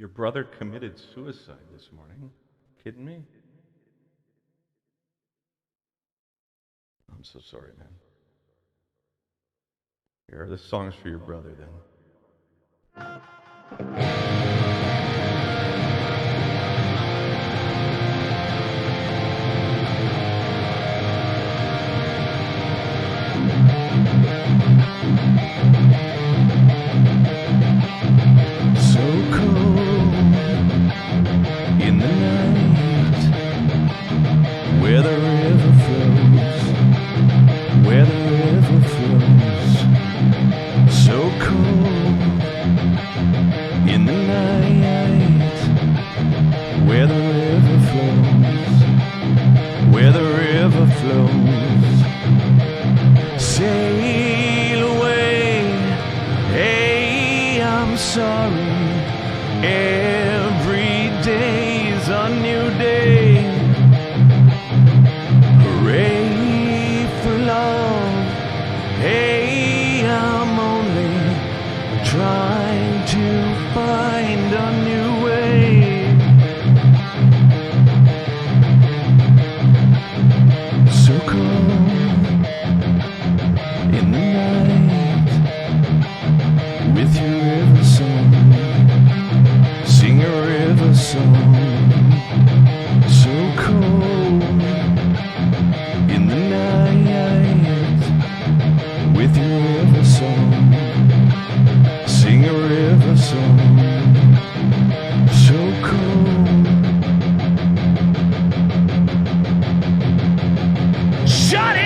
Your brother committed suicide this morning. Kidding me? I'm so sorry, man. Here are the songs for your brother then. So cold in the night, where the river flows, where the river flows. So cold in the night, where the river flows, where the river flows. Sail away, hey, I'm sorry. Every day's a new day. Hooray for love. Hey, I'm only trying to find a new way. So cold in the night with your river song. Sing a river song. So cold in the night with your river song. Sing a river song. So cold. Shut it!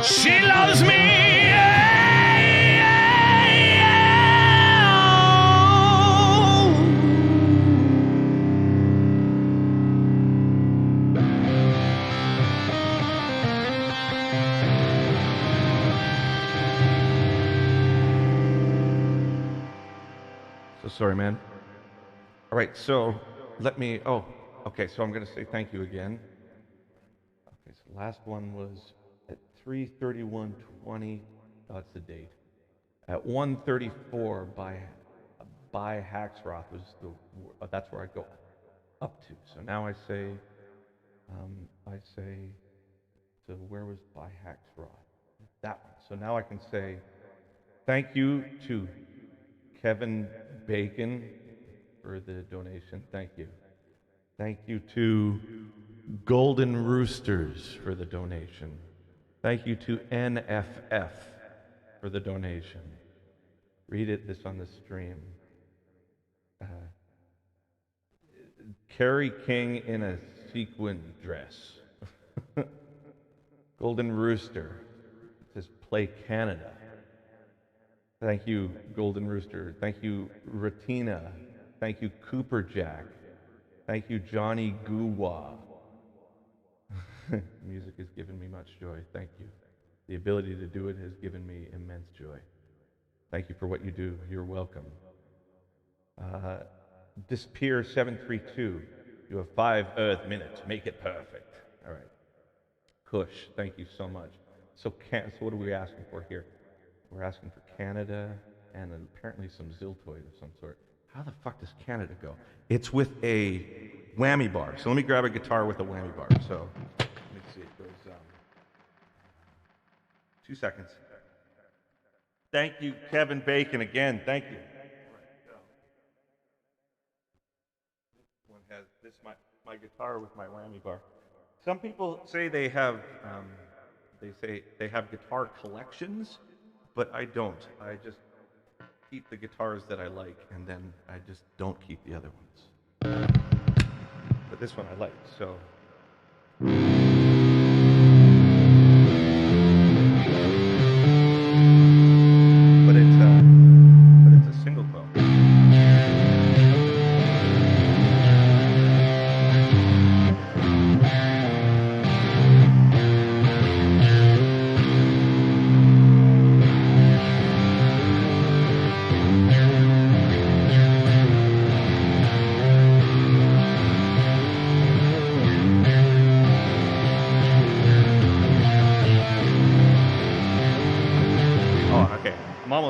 She loves me. So sorry, man. All right, so let me, okay, so I'm going to say thank you again. Okay, so last one was at 3:31:20. That's the date. At 1:34 by Haxroth was that's where I go up to. So now I say, so where was by Haxroth? That one. So now I can say, thank you to Kevin Bacon for the donation. Thank you. Thank you to Golden Roosters for the donation. Thank you to NFF for the donation. Read this on the stream. Carrie King in a sequin dress. Golden Rooster. It says Play Canada. Thank you, Golden Rooster. Thank you, Ratina. Thank you, Cooper Jack. Thank you, Johnny Guwa. Music has given me much joy. Thank you. The ability to do it has given me immense joy. Thank you for what you do. You're welcome. Disappear 732. You have 5 Earth minutes. Make it perfect. All right. Kush, thank you so much. So what are we asking for here? We're asking for Canada and apparently some Ziltoid of some sort. How the fuck does Canada go? It's with a whammy bar. So let me grab a guitar with a whammy bar. So let me see. It goes 2 seconds. Thank you, Kevin Bacon, again. Thank you. This one has my guitar with my whammy bar. Some people say they have guitar collections, but I don't. I just keep the guitars that I like, and then I just don't keep the other ones. But this one I like, so. But it's a single coil.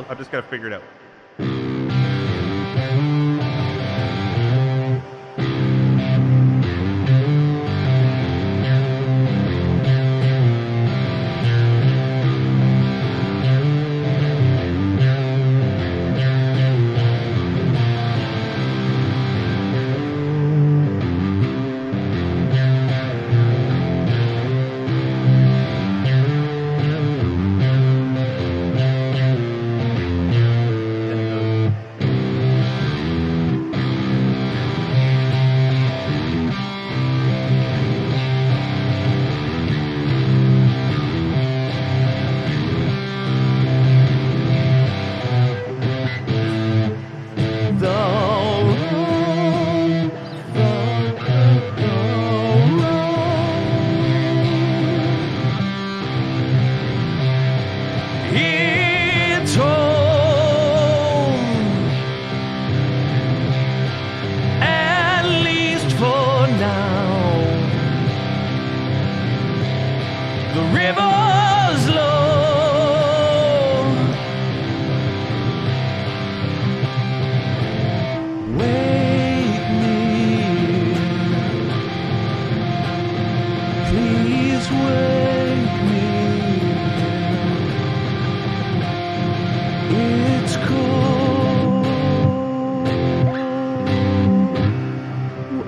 I've just got to figure it out.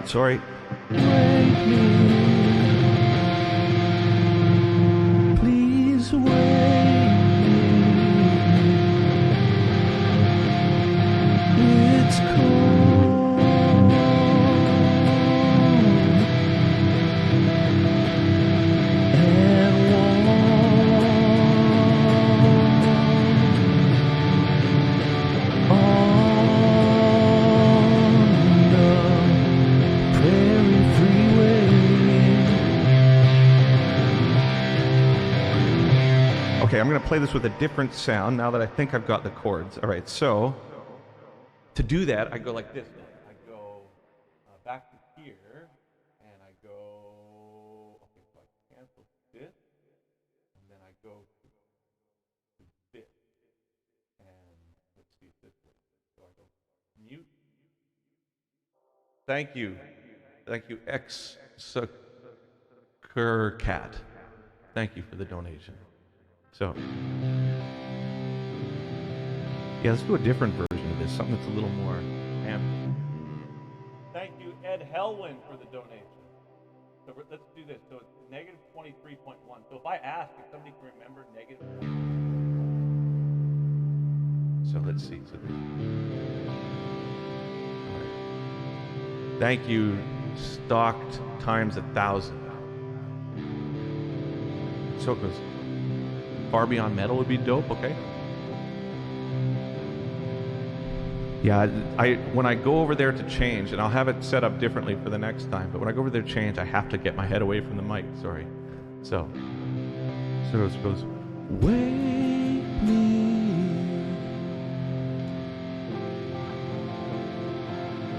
Sorry. Wake me. Please wake me. It's cold and warm. Okay, I'm going to play this with a different sound now that I think I've got the chords. All right, so to do that, I go like this. I go back to here, and I go, okay, so I cancel this, and then I go to this, and let's see if this works. So I go mute. Thank you. Thank you, Cat. Thank you for the donation. So, yeah, let's do a different version of this, something that's a little more amped. Thank you, Ed Helwin, for the donation. So let's do this. So it's negative 23.1. So if I ask if somebody can remember negative 23.1. So let's see. So all right. Thank you, Stocked times 1,000. So it goes. Far Beyond Metal would be dope, okay? Yeah, I when I go over there to change, and I'll have it set up differently for the next time, but when I go over there to change, I have to get my head away from the mic, sorry. So it goes, wake me,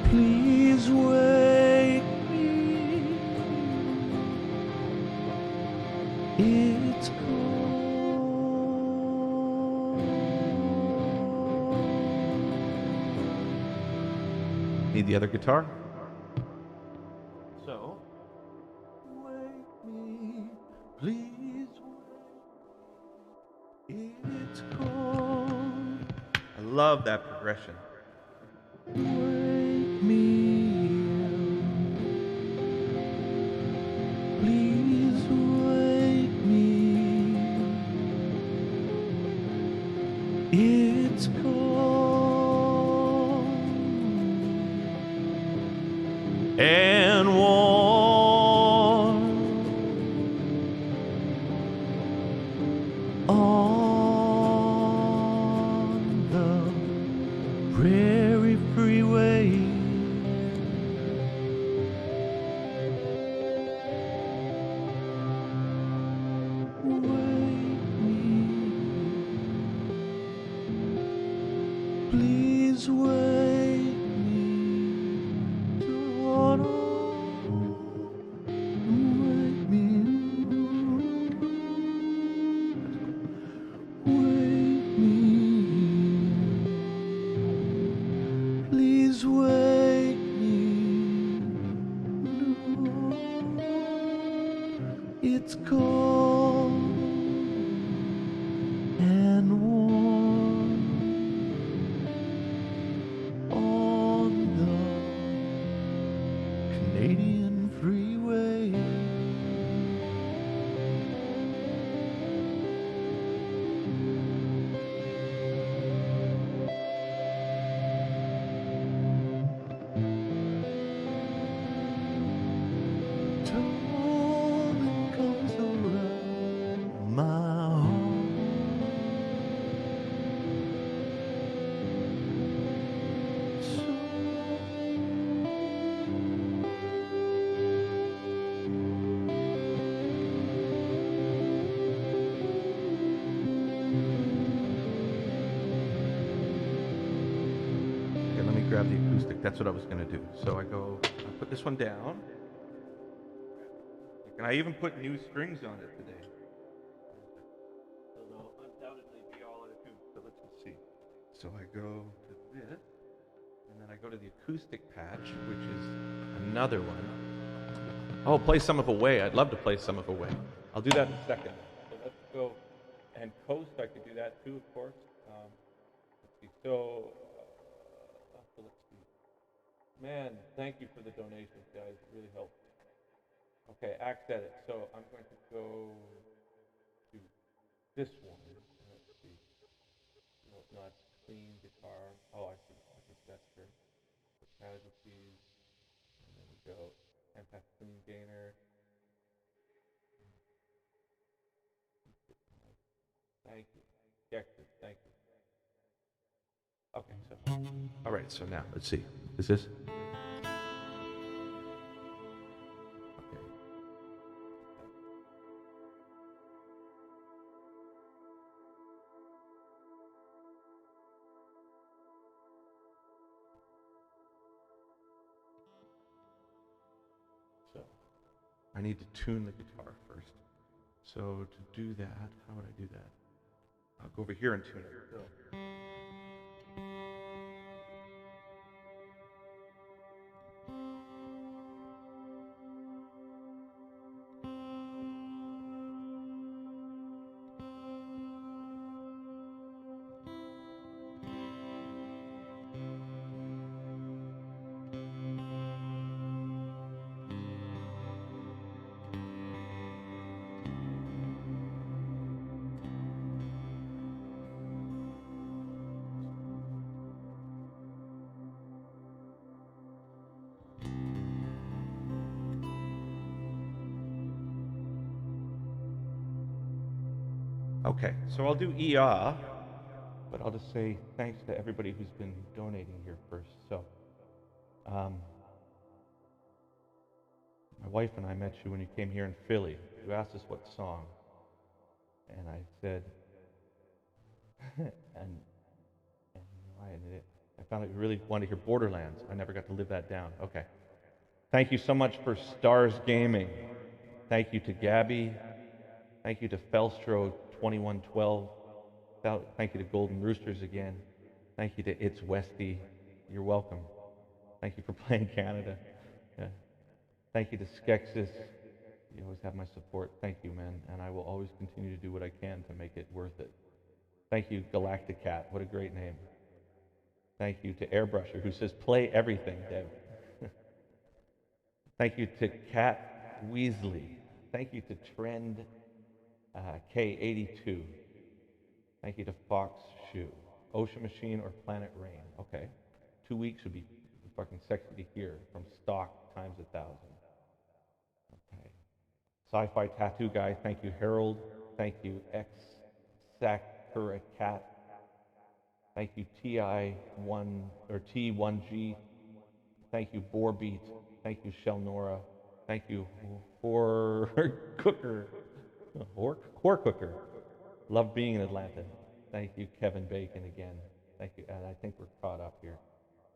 please wake me, it's cold. Need the other guitar? So, wake me, please wake me, it's cold. I love that progression. Wake me, please wake me, it's cold. And warm on the prairie freeway. Wake me, please wake me. Don't wanna wake me. Wake me, please wake me. No, it's cold and warm on the Canadian freeway. Tumbling comes around my heart. So okay, let me grab the acoustic. That's what I was going to do. So I put this one down. And I even put new strings on it today. So they'll undoubtedly be all in tune. So let's see. So I go to this, and then I go to the acoustic patch, which is another one. Oh, play Some of Away. I'd love to play Some of Away. I'll do that in a second. So let's go. And Coast, I could do that too, of course. Let's see. So let's see. Man, thank you for the donations, guys. It really helped. Okay, Axe Edit. So I'm going to go to this one. Let's see. No, not clean guitar. Oh, I see. Okay, so that's for casualties. And then we go Empath Clean Gainer. Thank you. Dexter, thank you. Okay, so all right, so now let's see. Is this? I need to tune the guitar first. So to do that, how would I do that? I'll go over here and tune it. Okay, so I'll do EA, but I'll just say thanks to everybody who's been donating here first. So, my wife and I met you when you came here in Philly. You asked us what song, and I said, and I found out you really wanted to hear Borderlands. I never got to live that down. Okay. Thank you so much for Stars Gaming. Thank you to Gabby. Thank you to Felstro 2112. Thank you to Golden Roosters again. Thank you to It's Westy. You're welcome. Thank you for playing Canada. Yeah. Thank you to Skexis. You always have my support. Thank you, man. And I will always continue to do what I can to make it worth it. Thank you, Galactic Cat. What a great name. Thank you to Airbrusher, who says, play everything, Dev. Thank you to Cat Weasley. Thank you to Trend K82. Thank you to Fox Shoe. Ocean Machine or Planet Rain. Okay. 2 weeks would be fucking sexy to hear from stock times 1,000. Okay. Sci-Fi Tattoo Guy. Thank you, Harold. Thank you, X Sakura Cat. Thank you, TI1 or T1G. Thank you, Boarbeat. Thank you, Shelnora. Thank you, Whore Cooker. Whore Cooker. Love being in Atlanta. Thank you, Kevin Bacon again. Thank you, and I think we're caught up here.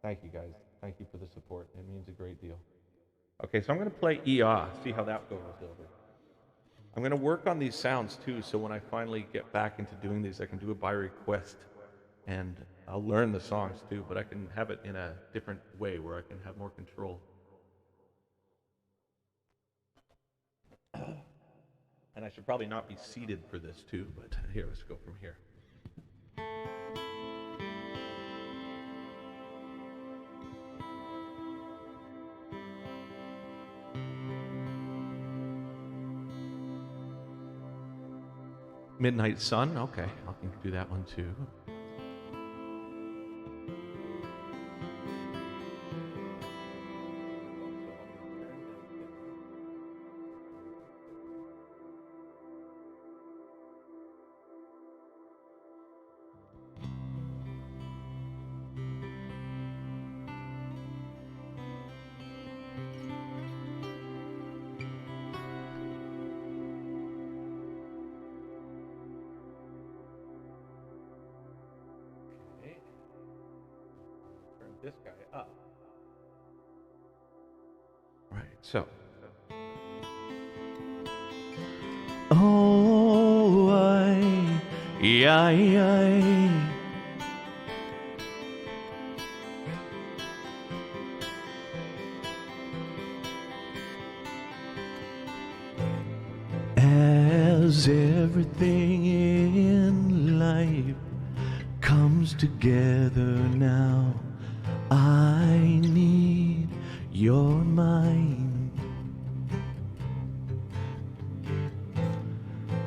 Thank you, guys. Thank you for the support. It means a great deal. Okay, so I'm going to play EA, see how that goes over. I'm going to work on these sounds too, so when I finally get back into doing these, I can do it by request, and I'll learn the songs too, but I can have it in a different way where I can have more control. And I should probably not be seated for this too, but here, let's go from here. Midnight Sun, okay, I can do that one too. This guy up. Right, so. Oh, as everything in life comes together now, I need your mind,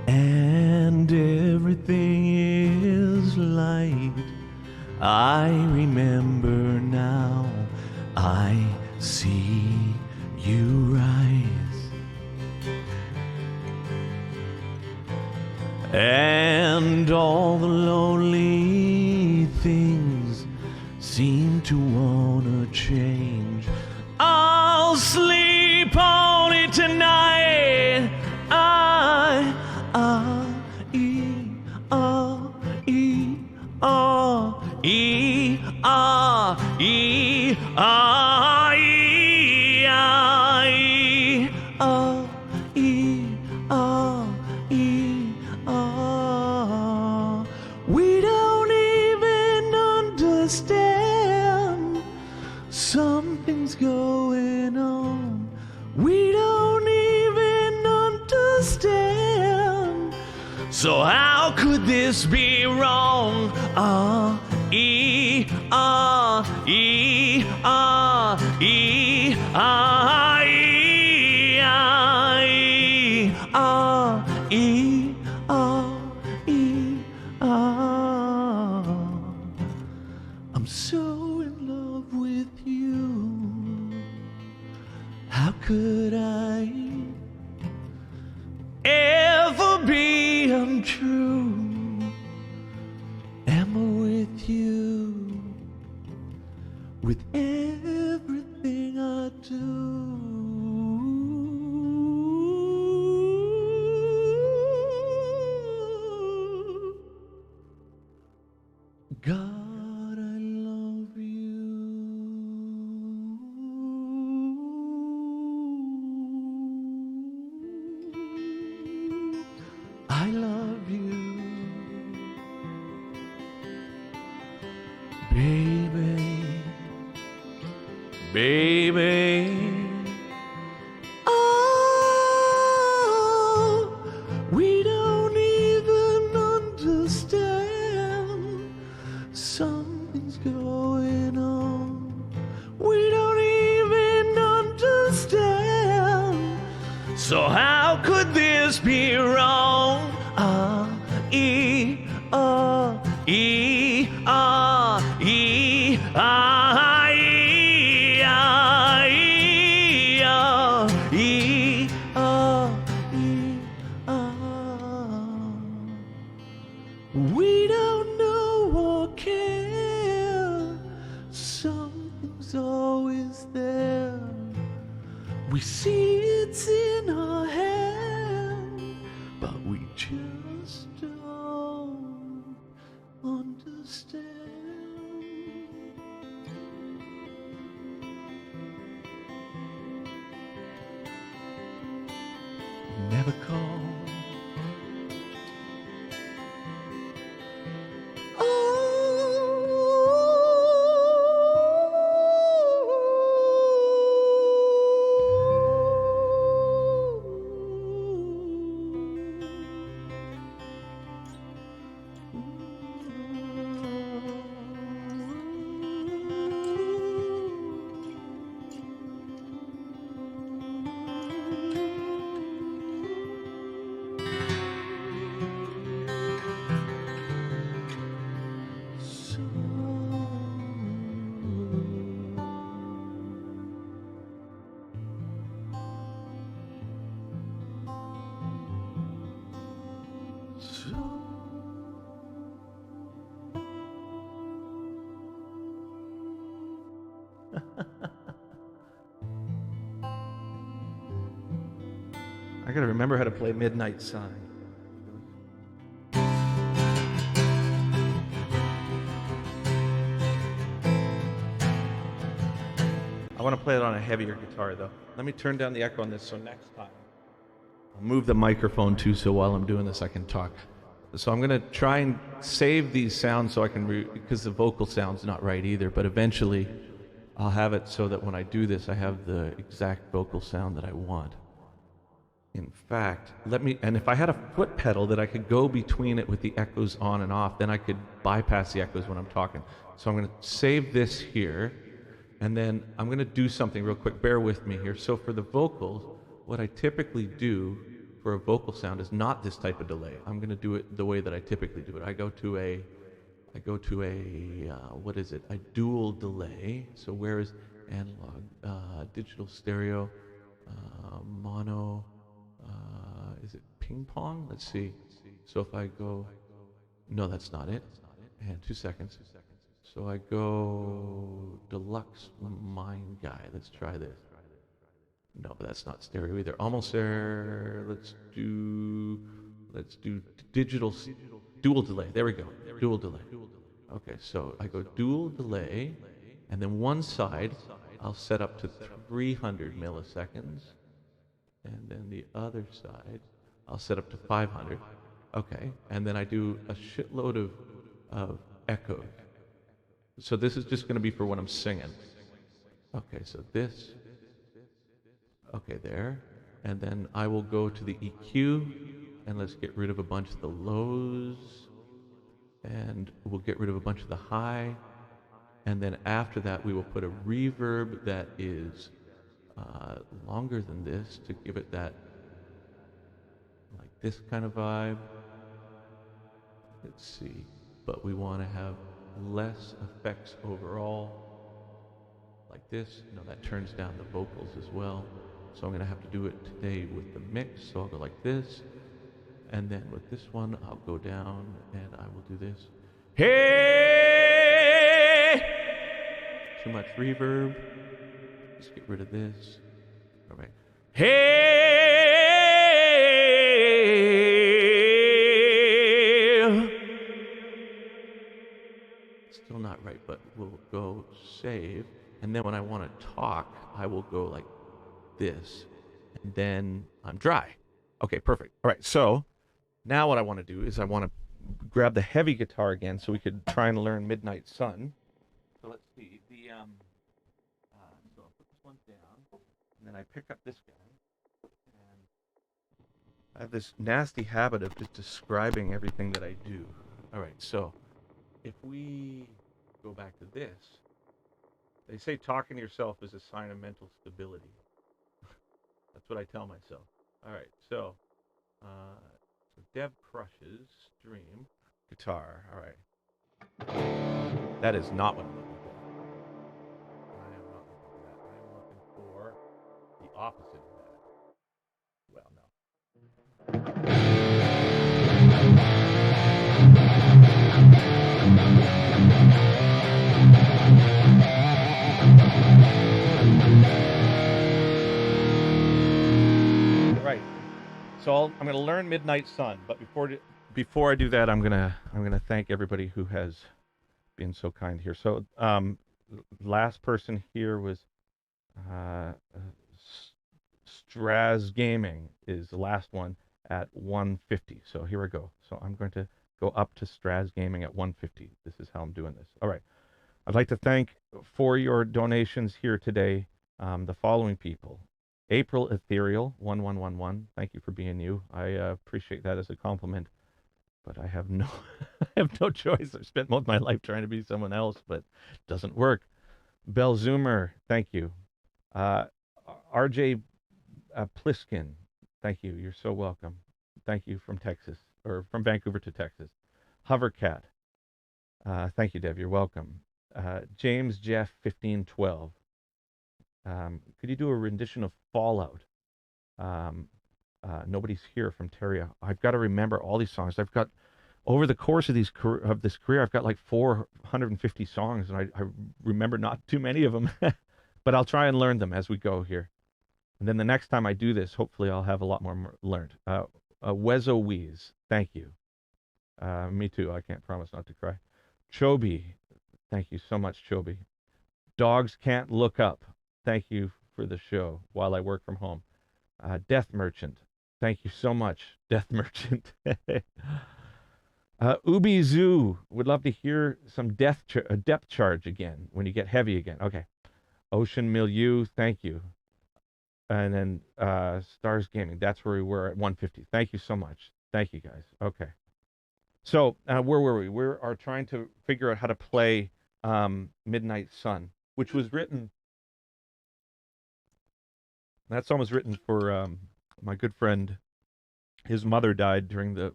and everything is light. I remember now, I see you rise, and all the lonely things seem to wanna change. I'll sleep on it tonight. We don't even understand. Something's going on. We don't even understand. So how could this be wrong? I'm so in love with you. How could I ever be untrue? Am I God, I love you. I love you, baby, baby. Oh, we don't even understand. Something's going on. We don't even understand. So how could this be wrong? E, E, E, We don't know or care. Something's always there. We see it's in our hand, but we just don't understand. Never call. I gotta remember how to play Midnight Sun. I want to play it on a heavier guitar though. Let me turn down the echo on this so next time I'll move the microphone too, so while I'm doing this I can talk. So I'm gonna try and save these sounds so I can because the vocal sound's not right either, but eventually I'll have it so that when I do this I have the exact vocal sound that I want. In fact, and if I had a foot pedal that I could go between it with the echoes on and off, then I could bypass the echoes when I'm talking. So I'm going to save this here, and then I'm going to do something real quick. Bear with me here. So for the vocals, what I typically do for a vocal sound is not this type of delay. I'm going to do it the way that I typically do it. I go to a what is it? A dual delay. So where is analog, digital stereo, mono, is it ping pong? Let's see. So if I go, no, that's not it. And 2 seconds. So I go deluxe mind guy. Let's try this. No, that's not stereo either. Almost there. Let's do digital dual delay. There we go. Dual delay. Okay, so I go dual delay, and then one side I'll set up to 300 milliseconds. And then the other side, I'll set up to 500. Okay, and then I do a shitload of echoes. So this is just going to be for when I'm singing. Okay, so this. Okay, there. And then I will go to the EQ, and let's get rid of a bunch of the lows. And we'll get rid of a bunch of the high. And then after that, we will put a reverb that is longer than this to give it that, like this kind of vibe. Let's see. But we want to have less effects overall. Like this. No, that turns down the vocals as well. So I'm going to have to do it today with the mix. So I'll go like this. And then with this one, I'll go down and I will do this. Hey! Too much reverb. Let's get rid of this. All right. Hey! right, but we'll go save. And then when I want to talk, I will go like this. And then I'm dry. Okay, perfect. All right, so now what I want to do is I want to grab the heavy guitar again so we could try and learn Midnight Sun. So let's see. So I'll put this one down, and then I pick up this guy. And I have this nasty habit of just describing everything that I do. All right, so if we go back to this, they say talking to yourself is a sign of mental stability. That's what I tell myself. All right, so Dev crushes stream guitar. All right, that is not what I'm looking for. I am not looking for that. I am looking for the opposite of that. Well, no. Right. So I'm going to learn Midnight Sun, but before I do that, I'm gonna thank everybody who has been so kind here. So last person here was Straz Gaming is the last one at 150. So here we go. So I'm going to go up to Straz Gaming at 150. This is how I'm doing this. All right. I'd like to thank for your donations here today the following people. April Ethereal 1111. Thank you for being you. I appreciate that as a compliment, but I have no I have no choice. I've spent most of my life trying to be someone else, but it doesn't work. Bell Zoomer, thank you. RJ Pliskin, thank you. You're so welcome. Thank you from Texas, or from Vancouver to Texas. Hovercat, thank you, Dev. You're welcome. James Jeff 1512. Could you do a rendition of Fallout? Nobody's Here from Terry. I've got to remember all these songs. I've got, over the course of this career, I've got like 450 songs, and I remember not too many of them, but I'll try and learn them as we go here. And then the next time I do this, hopefully I'll have a lot more learned. Wezo Weeze, thank you. Me too. I can't promise not to cry. Chobi, thank you so much, Chobi. Dogs Can't Look Up, thank you for the show while I work from home. Death Merchant, thank you so much, Death Merchant. Ubi Zoo, would love to hear some depth charge again when you get heavy again. Okay. Ocean Milieu, thank you. And then Stars Gaming, that's where we were at 150. Thank you so much. Thank you, guys. Okay. So where were we? We are trying to figure out how to play Midnight Sun, which was written. That song was written for my good friend. His mother died during the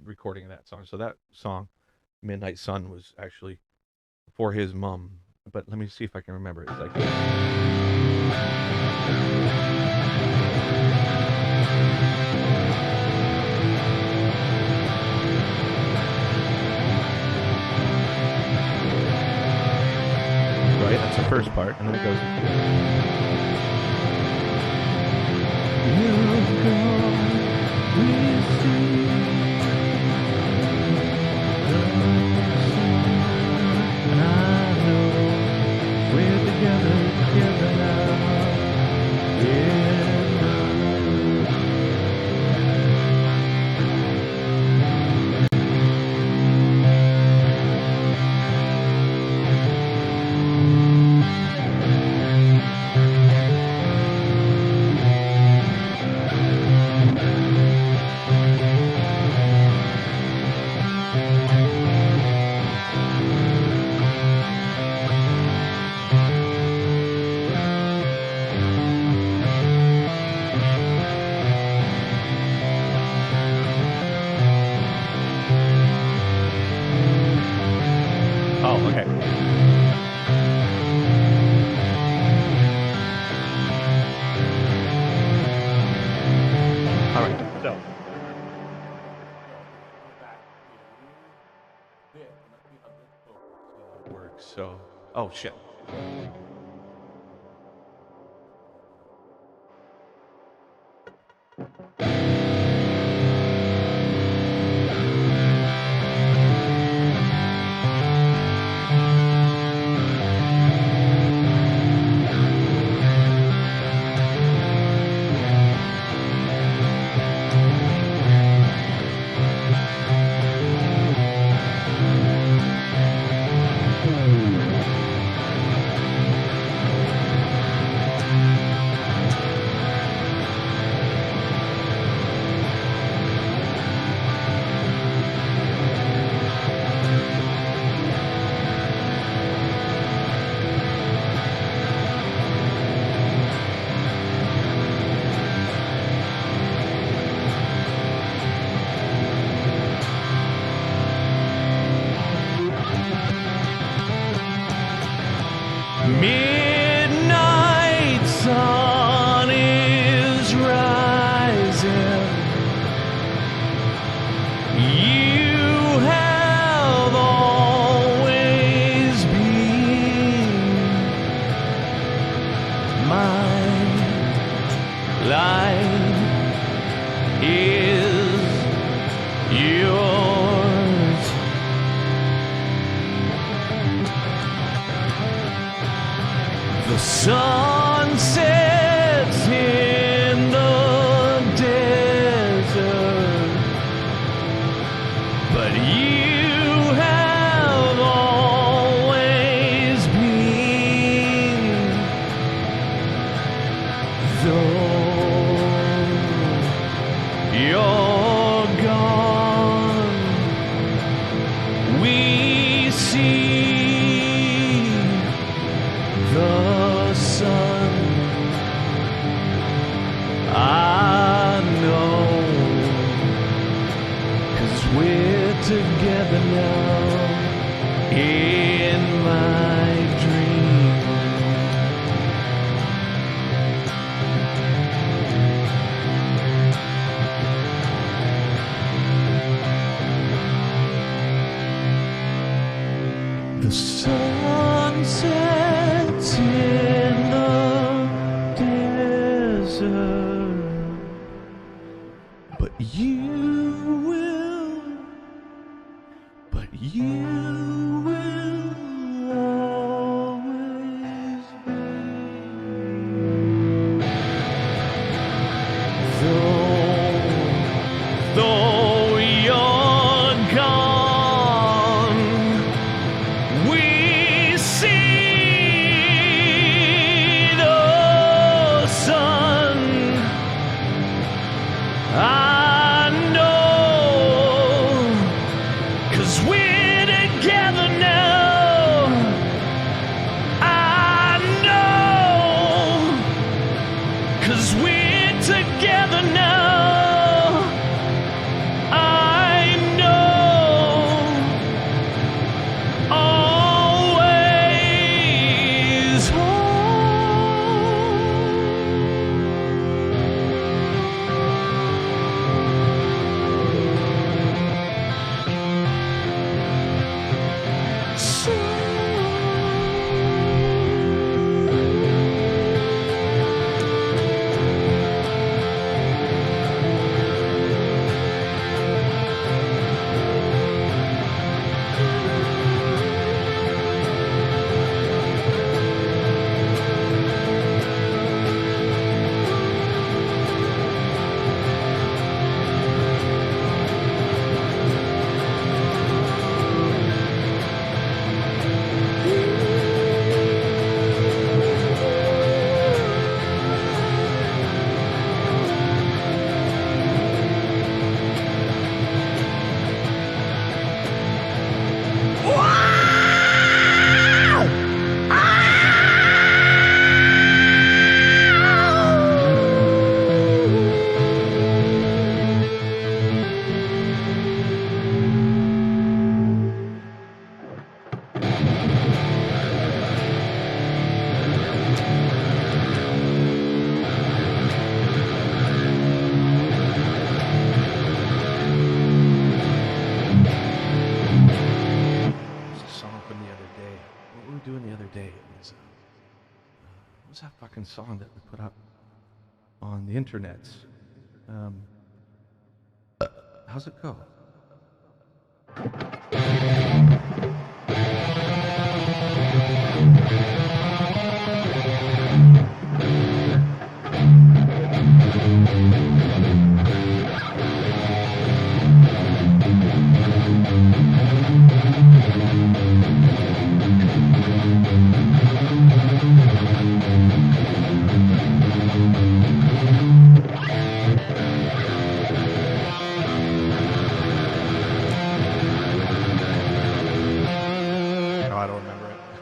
recording of that song. So that song, Midnight Sun, was actually for his mom. But let me see if I can remember it. It's like right, that's the first part, and then it goes. You've gone, we see. And I know we're together now. Yeah. So, oh shit. You have always been, though you're gone, we see the sun. I know, 'cause we're together now in my dream. The sun sets in the desert, but you will always be. Though you're gone, we see the sun. I know, 'cause we're together now. I know, 'cause we're together now. I know, always what's that fucking song that we put up on the internets? How's it go?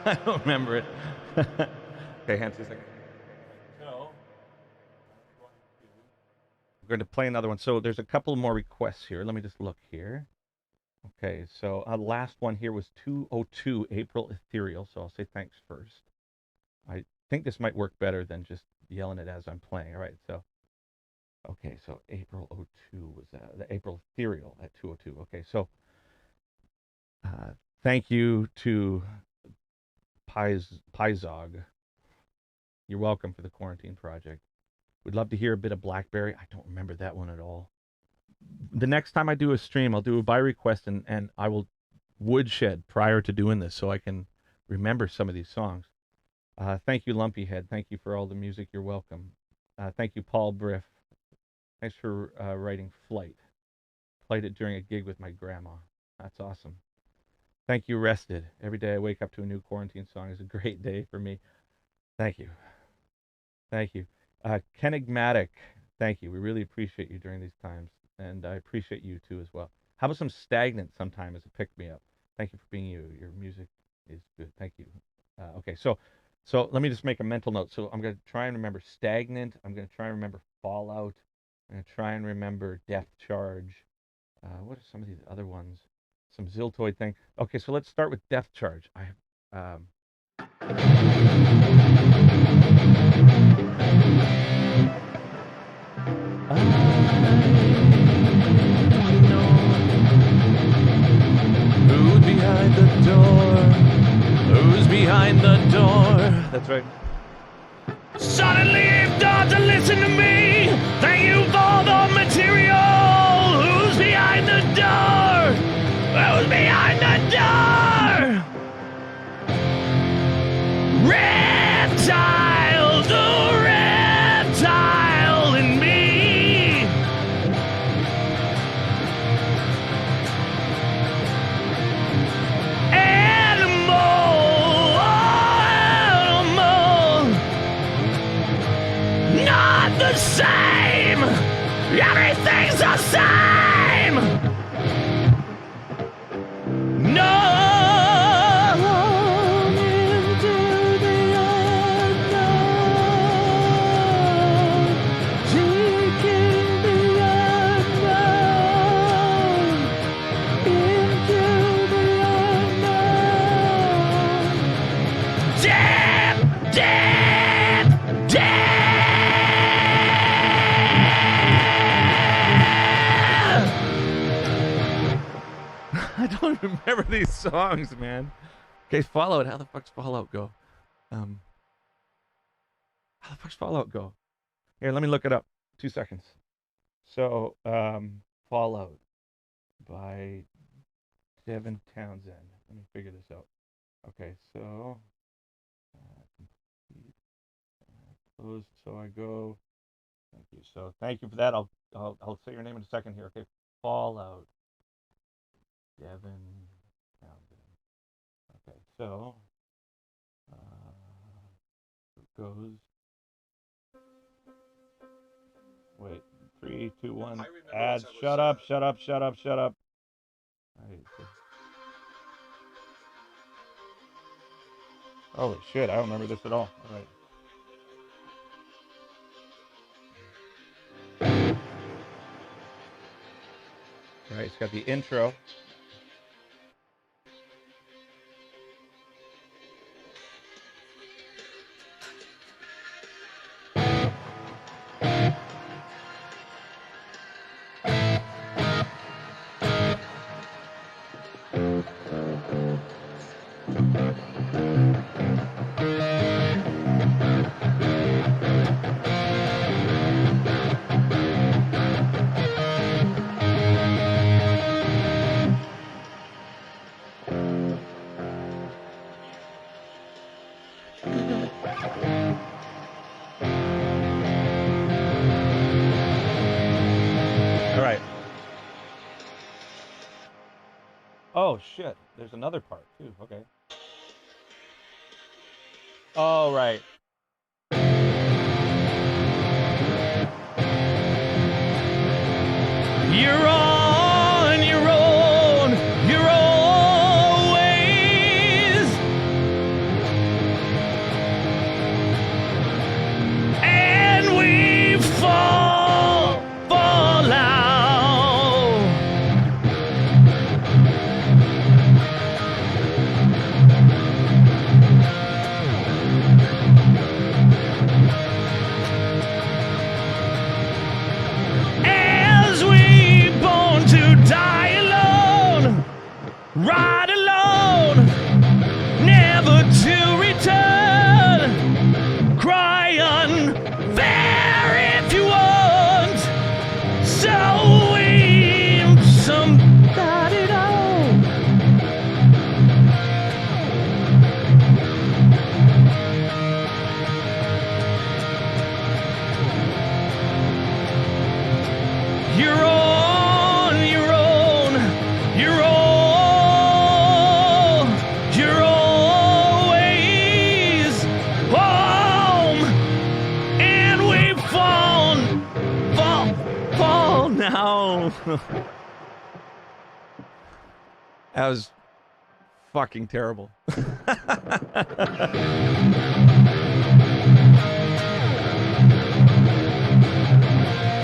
I don't remember it. Okay, hands a second. So, we're going to play another one. So there's a couple more requests here. Let me just look here. Okay, so last one here was 202 April Ethereal. So I'll say thanks first. I think this might work better than just yelling it as I'm playing. All right, so. Okay, so April 02 was the April Ethereal at 202. Okay, so thank you to Pizog. You're welcome for the Quarantine Project. We'd love to hear a bit of Blackberry. I don't remember that one at all. The next time I do a stream, I'll do a by request, and I will woodshed prior to doing this so I can remember some of these songs. Thank you, Lumpyhead. Thank you for all the music. You're welcome. Thank you, Paul Briff. Thanks for writing Flight. Played it during a gig with my grandma. That's awesome. Thank you, Rested. Every day I wake up to a new quarantine song is a great day for me. Thank you. Thank you. Kenigmatic, thank you. We really appreciate you during these times, and I appreciate you too as well. How about some Stagnant sometime as a pick me up? Thank you for being you. Your music is good. Thank you. Okay, so let me just make a mental note. So I'm gonna try and remember Stagnant. I'm gonna try and remember Fallout. I'm gonna try and remember Depth Charge. What are some of these other ones? Some Ziltoid thing. Okay, so let's start with Depth Charge. Who's behind the door? Who's behind the door? That's right. Suddenly you've got to listen to me. Thank you for the material. Who's behind the door? Who's behind the door? Reptile, the reptile in me. Not the same. Everything's the same. No. Into the unknown, seeking the unknown, into the unknown. Deep, deep, deep. I don't remember these songs, man. Okay, Fallout. How the fuck's Fallout go? How the fuck's Fallout go? Here, let me look it up. 2 seconds. So, Fallout by Devin Townsend. Let me figure this out. Okay, so closed. So I go. Thank you. So thank you for that. I'll say your name in a second here. Okay, Fallout. Devin Townsend. Okay, so it goes. Wait, 3, 2, 1. Ads. Shut up! Shut up! Shut up! Shut up! Holy shit! I don't remember this at all. All right. All right, it's got the intro. Oh shit! There's another part too. Okay. Oh right. You're on your own. You're always. And we fall out. That was fucking terrible.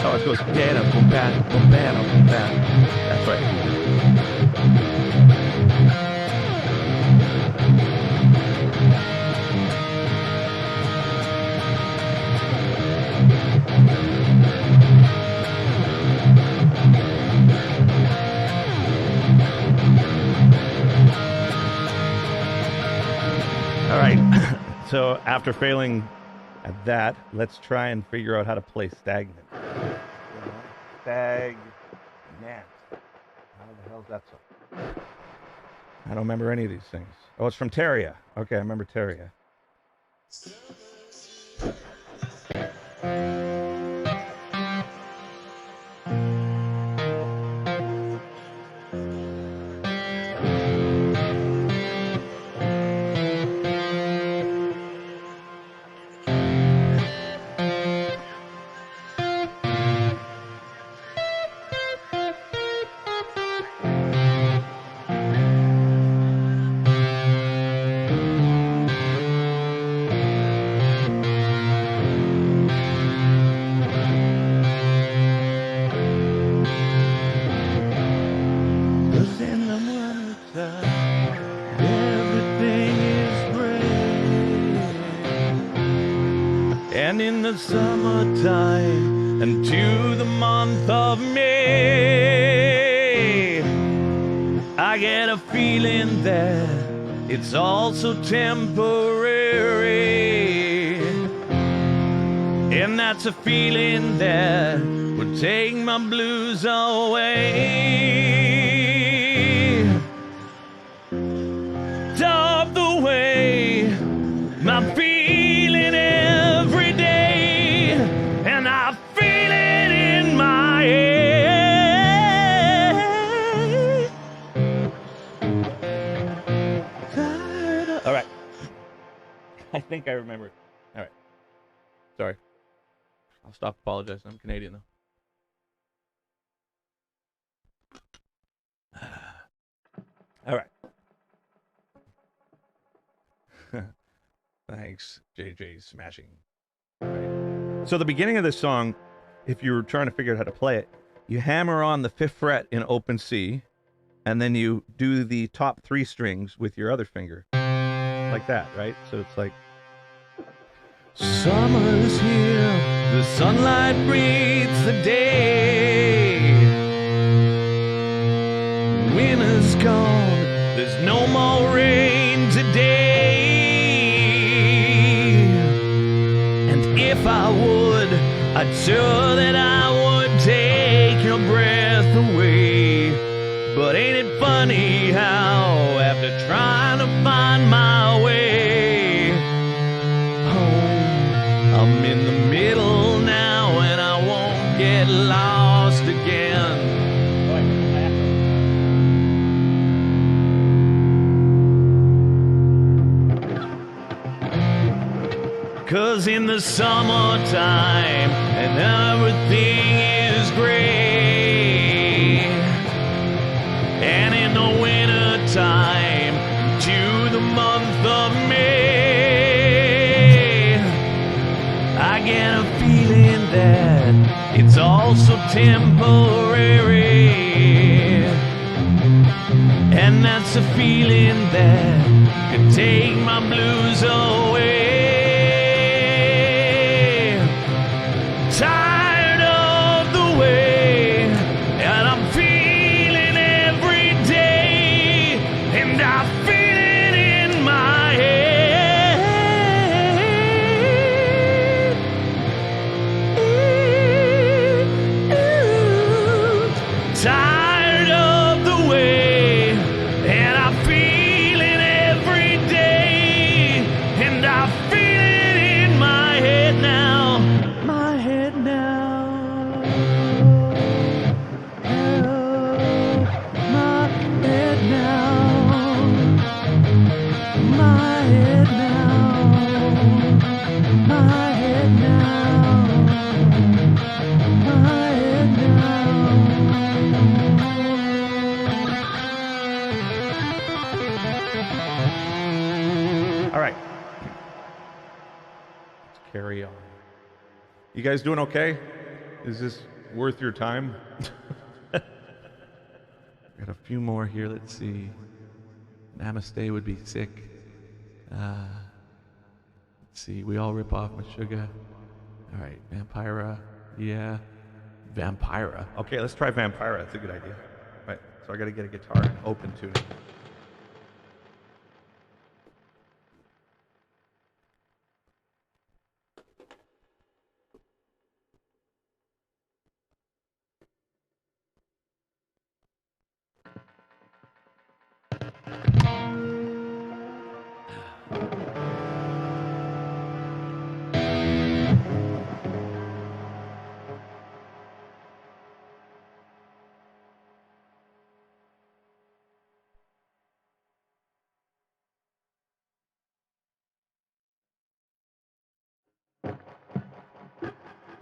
Oh, it goes piano, boom, piano, boom, piano, boom, piano. That's right. All right. So after failing at that, let's try and figure out how to play stagnant. Stagnant. How the hell's that song? I don't remember any of these things. Oh, it's from Terria. Okay, I remember Terria. And in the summertime and to the month of May, I get a feeling that it's all so temporary. And that's a feeling that would take my blues away. Of the way my feeling every day, and I feel it in my head. All right. I think I remember it. All right. Sorry. I'll stop apologizing. I'm Canadian, though. All right. Thanks, JJ Smashing. Right. So the beginning of this song, if you were trying to figure out how to play it, you hammer on the 5th fret in open C, and then you do the top 3 strings with your other finger. Like that, right? So it's like, summer's here, the sunlight breathes the day. Winter's gone, there's no more rain today. If I would, I'd sure that I would take your breath away. But ain't it funny how, after trying to find my way home, I'm in the middle now and I won't get lost again. 'Cause in the summertime and everything is great, and in the wintertime to the month of May, I get a feeling that it's all so temporary. And that's a feeling that could take my blues away. Tired of the way and I'm feeling every day, and I feel it in my head. carry on. You guys doing okay? Is this worth your time? Got a few more here. Let's see. Namaste would be sick. Let's see. We all rip off Meshuggah. All right. Vampira. Yeah. Vampira. Okay, let's try Vampira. That's a good idea. All right. So I got to get a guitar and open tuning.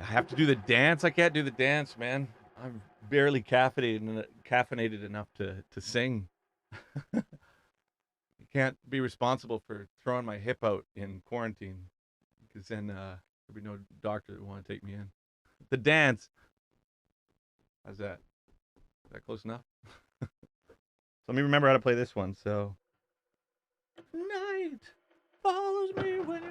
I have to do the dance. I can't do the dance, man. I'm barely caffeinated enough to sing. You can't be responsible for throwing my hip out in quarantine, because then there'll be no doctor that will want to take me in. The dance. How's that? Is that close enough? So let me remember how to play this one. So, night follows me when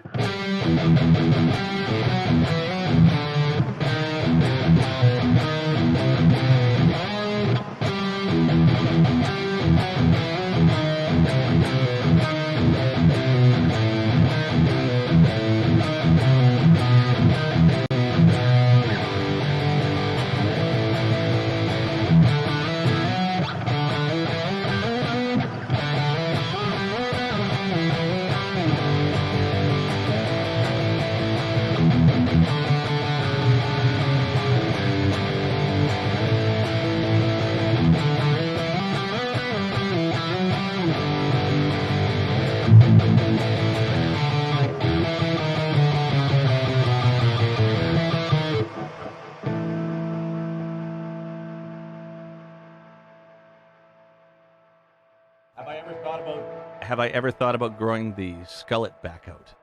Have I ever thought about growing the skullet back out?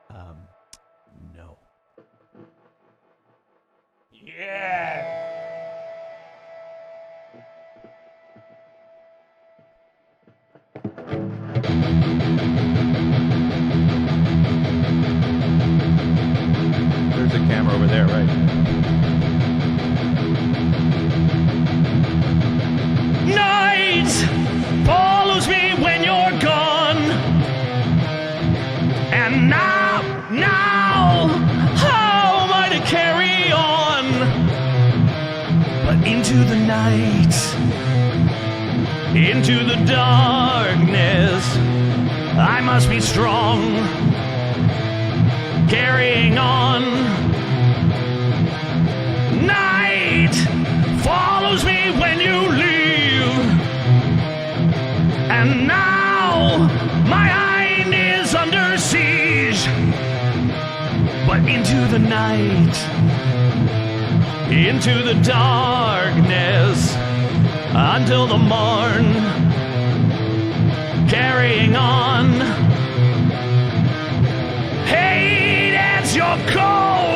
No. Yeah. There's a camera over there, right? Night follows me when you're gone. And now, how am I to carry on? But into the night, into the darkness, I must be strong, carrying on. Night follows me when you leave, and now my mind is under siege. But into the night, into the darkness, until the morn, carrying on. Hate as your co-conspiro,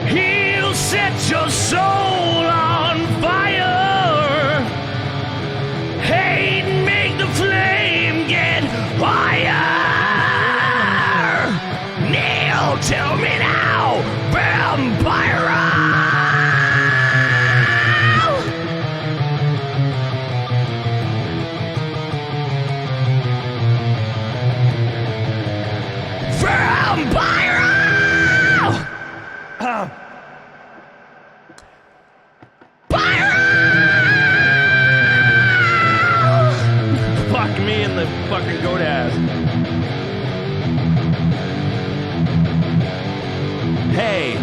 he'll set your soul on fire. Hate make the flame get higher. Neil, tell me now, Vampira. Fuck me in the fucking goat ass. Hey.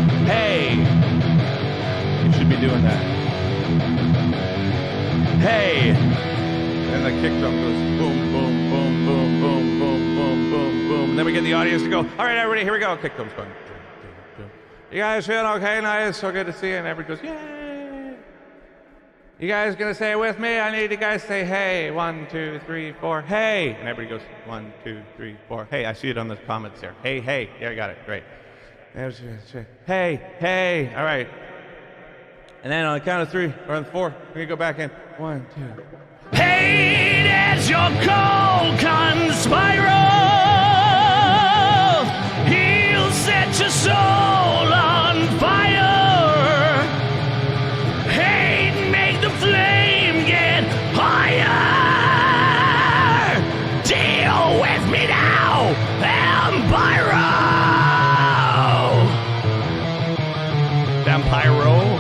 You should be doing that. Hey. And the kick drum goes boom, boom, boom, boom, boom, boom, boom, boom, boom. And then we get the audience to go, all right, everybody, here we go. Kick drum's going. You guys feeling okay? Nice. So good to see you. And everybody goes, yay. You guys gonna say it with me? I need you guys to say hey. 1, 2, 3, 4. Hey. And everybody goes 1, 2, 3, 4. Hey. I see it on the comments there. Hey, hey. Yeah, I got it. Great. Hey, hey. All right. And then on the count of 3 or on 4, we're gonna go back in. 1, 2. Hate as your cold conspiral. He'll set your soul on fire. Hate make the flame get higher. Deal with me now, Vampiro. Vampiro.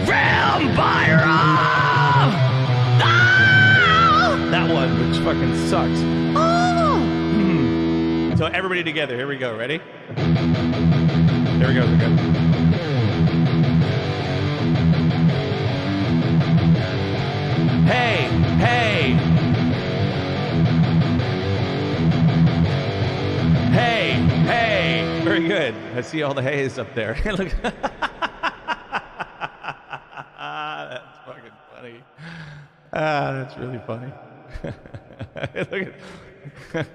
Vampiro! Ah! That one, which fucking sucks. So everybody together. Here we go. Ready? There we go. Here we go. Hey, hey. Hey, hey. Very good. I see all the hays up there. Look. That's fucking funny. That's really funny. Look at.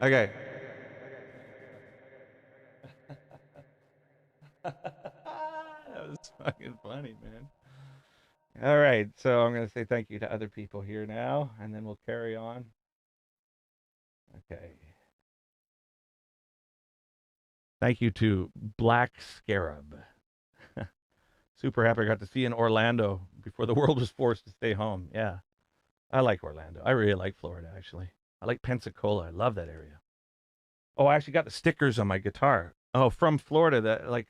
Okay. That was fucking funny, man. All right, so I'm going to say thank you to other people here now, and then we'll carry on. Okay. Thank you to Black Scarab. Super happy I got to see you in Orlando before the world was forced to stay home. Yeah, I like Orlando. I really like Florida, actually. I like Pensacola. I love that area. Oh, I actually got the stickers on my guitar. Oh, from Florida. That like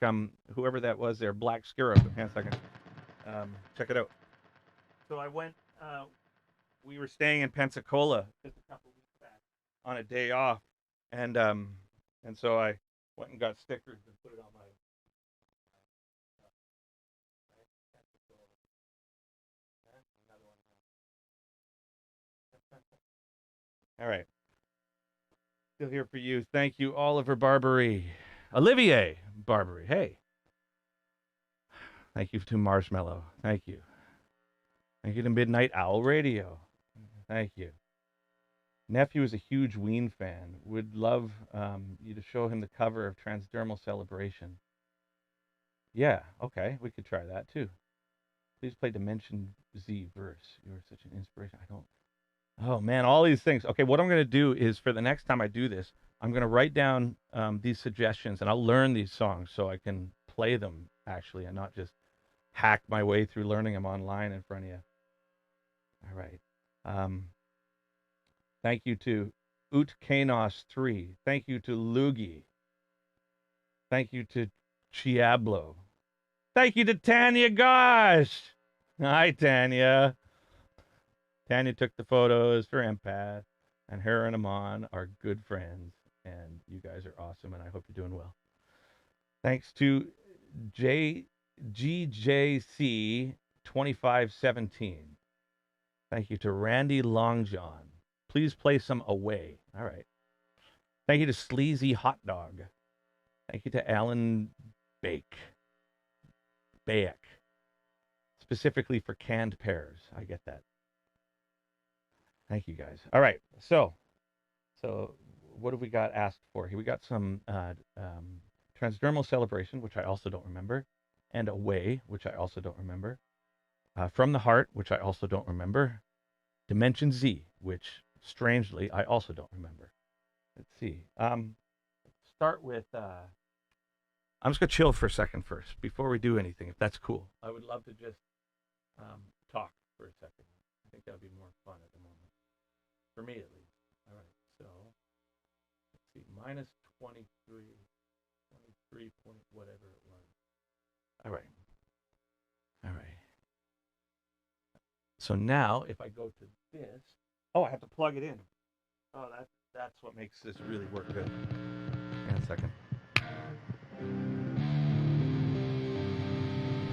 whoever that was there, Black Scarab. Hang on a second. Check it out. So I went. We were staying in Pensacola just a couple weeks back on a day off, and so I went and got stickers and put it on my. All right. Still here for you. Thank you, Oliver Barbary. Olivier Barbary. Hey. Thank you to Marshmallow. Thank you. Thank you to Midnight Owl Radio. Thank you. Nephew is a huge Ween fan. Would love you to show him the cover of Transdermal Celebration. Yeah, okay. We could try that too. Please play Dimension Z verse. You are such an inspiration. I don't. Oh, man, all these things. Okay, what I'm going to do is for the next time I do this, I'm going to write down these suggestions, and I'll learn these songs so I can play them, actually, and not just hack my way through learning them online in front of you. All right. Thank you to Utkanos3. Thank you to Lugi. Thank you to Chiablo. Thank you to Tanya Gosh. Hi, Tanya. Tanya took the photos for Empath, and her and Amon are good friends, and you guys are awesome, and I hope you're doing well. Thanks to GJC 2517. Thank you to Randy Longjohn. Please play some Away. All right. Thank you to Sleazy Hot Dog. Thank you to Alan Bayek. Specifically for canned pears. I get that. Thank you, guys. All right, so what have we got asked for here? We got some Transdermal Celebration, which I also don't remember, and Away, which I also don't remember, From the Heart, which I also don't remember, Dimension Z, which, strangely, I also don't remember. Let's see. Start with, I'm just going to chill for a second first, before we do anything, if that's cool. I would love to just talk for a second. I think that would be more fun at the moment. For me, at least. All right, so let's see, minus 23 point whatever it was. All right. So now, if I go to this, oh, I have to plug it in. Oh, that's what makes this really work good. Hang on a second.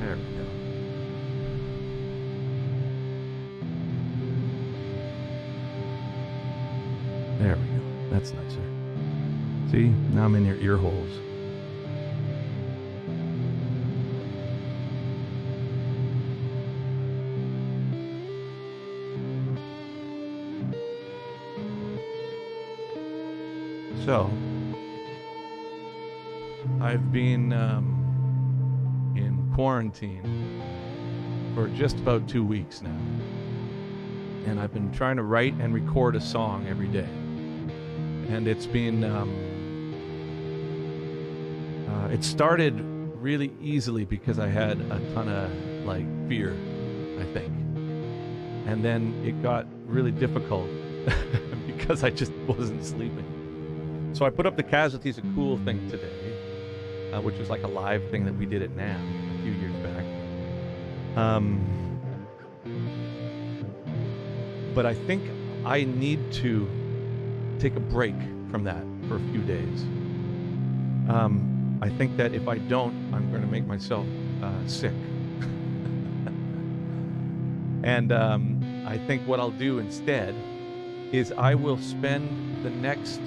There we go. There we go. That's nicer. See? Now I'm in your ear holes. So, I've been in quarantine for just about 2 weeks now. And I've been trying to write and record a song every day. And it's been, it started really easily because I had a ton of, like, fear, I think. And then it got really difficult because I just wasn't sleeping. So I put up the Casualties of Cool thing today, which was like a live thing that we did at NAMM a few years back. But I think I need to take a break from that for a few days. I think that if I don't, I'm going to make myself sick. And I think what I'll do instead is I will spend the next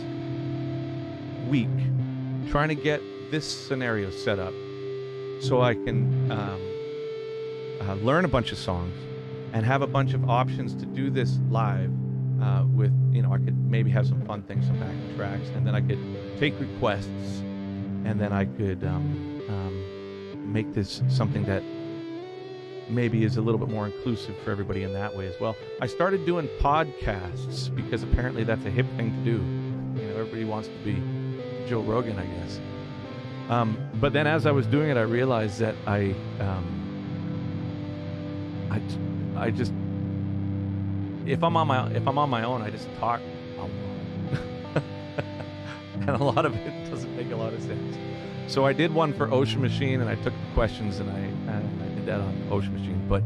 week trying to get this scenario set up so I can learn a bunch of songs and have a bunch of options to do this live with, you know, I could maybe have some fun things, some backing tracks, and then I could take requests, and then I could make this something that maybe is a little bit more inclusive for everybody in that way as well. I started doing podcasts because apparently that's a hip thing to do. You know, everybody wants to be Joe Rogan, I guess. But then as I was doing it, I realized that I just, if I'm on my own, I just talk a lot. And a lot of it doesn't make a lot of sense. So I did one for Ocean Machine, and I took the questions, and I did that on Ocean Machine. But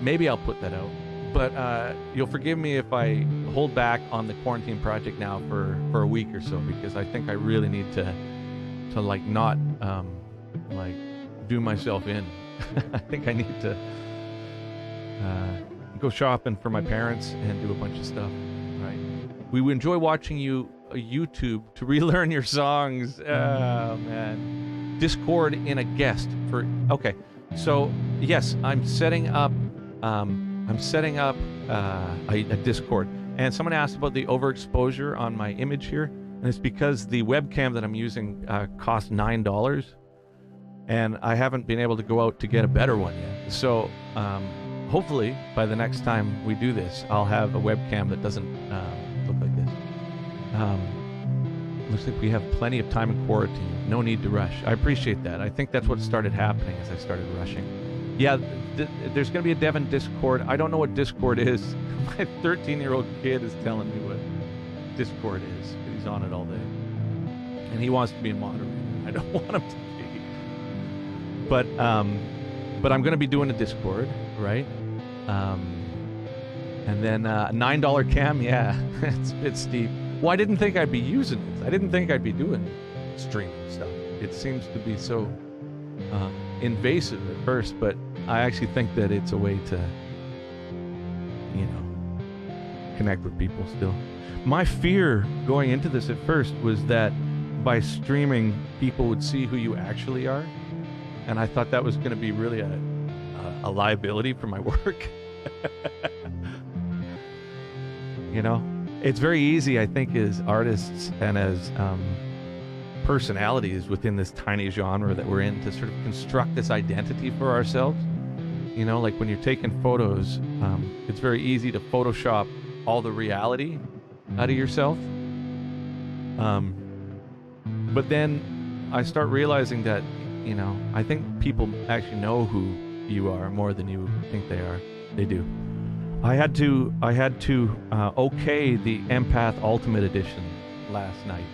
maybe I'll put that out. But you'll forgive me if I hold back on the quarantine project now for a week or so, because I think I really need to like not like do myself in. I think I need to go shopping for my parents and do a bunch of stuff. Right? We would enjoy watching you YouTube to relearn your songs. Oh man, Discord in a guest for. Okay, so yes, I'm setting up a Discord, and someone asked about the overexposure on my image here, and it's because the webcam that I'm using costs $9, and I haven't been able to go out to get a better one yet. So hopefully by the next time we do this, I'll have a webcam that doesn't look like this. Looks like we have plenty of time in quarantine. No need to rush. I appreciate that. I think that's what started happening as I started rushing. Yeah, there's going to be a Devin Discord. I don't know what Discord is. My 13-year-old kid is telling me what Discord is. He's on it all day. And he wants to be a moderator. I don't want him to be. But I'm going to be doing a Discord, right? And then a $9 cam, yeah, it's a bit steep. Well, I didn't think I'd be using it. I didn't think I'd be doing streaming stuff. It seems to be so invasive at first, but I actually think that it's a way to, you know, connect with people still. My fear going into this at first was that by streaming, people would see who you actually are. And I thought that was going to be really a liability for my work. You know, it's very easy, I think, as artists and as personalities within this tiny genre that we're in to sort of construct this identity for ourselves. You know, like when you're taking photos, it's very easy to Photoshop all the reality out of yourself. But then I start realizing that, you know, I think people actually know who you are more than you think they are. They do. I had to okay the Empath Ultimate Edition last night,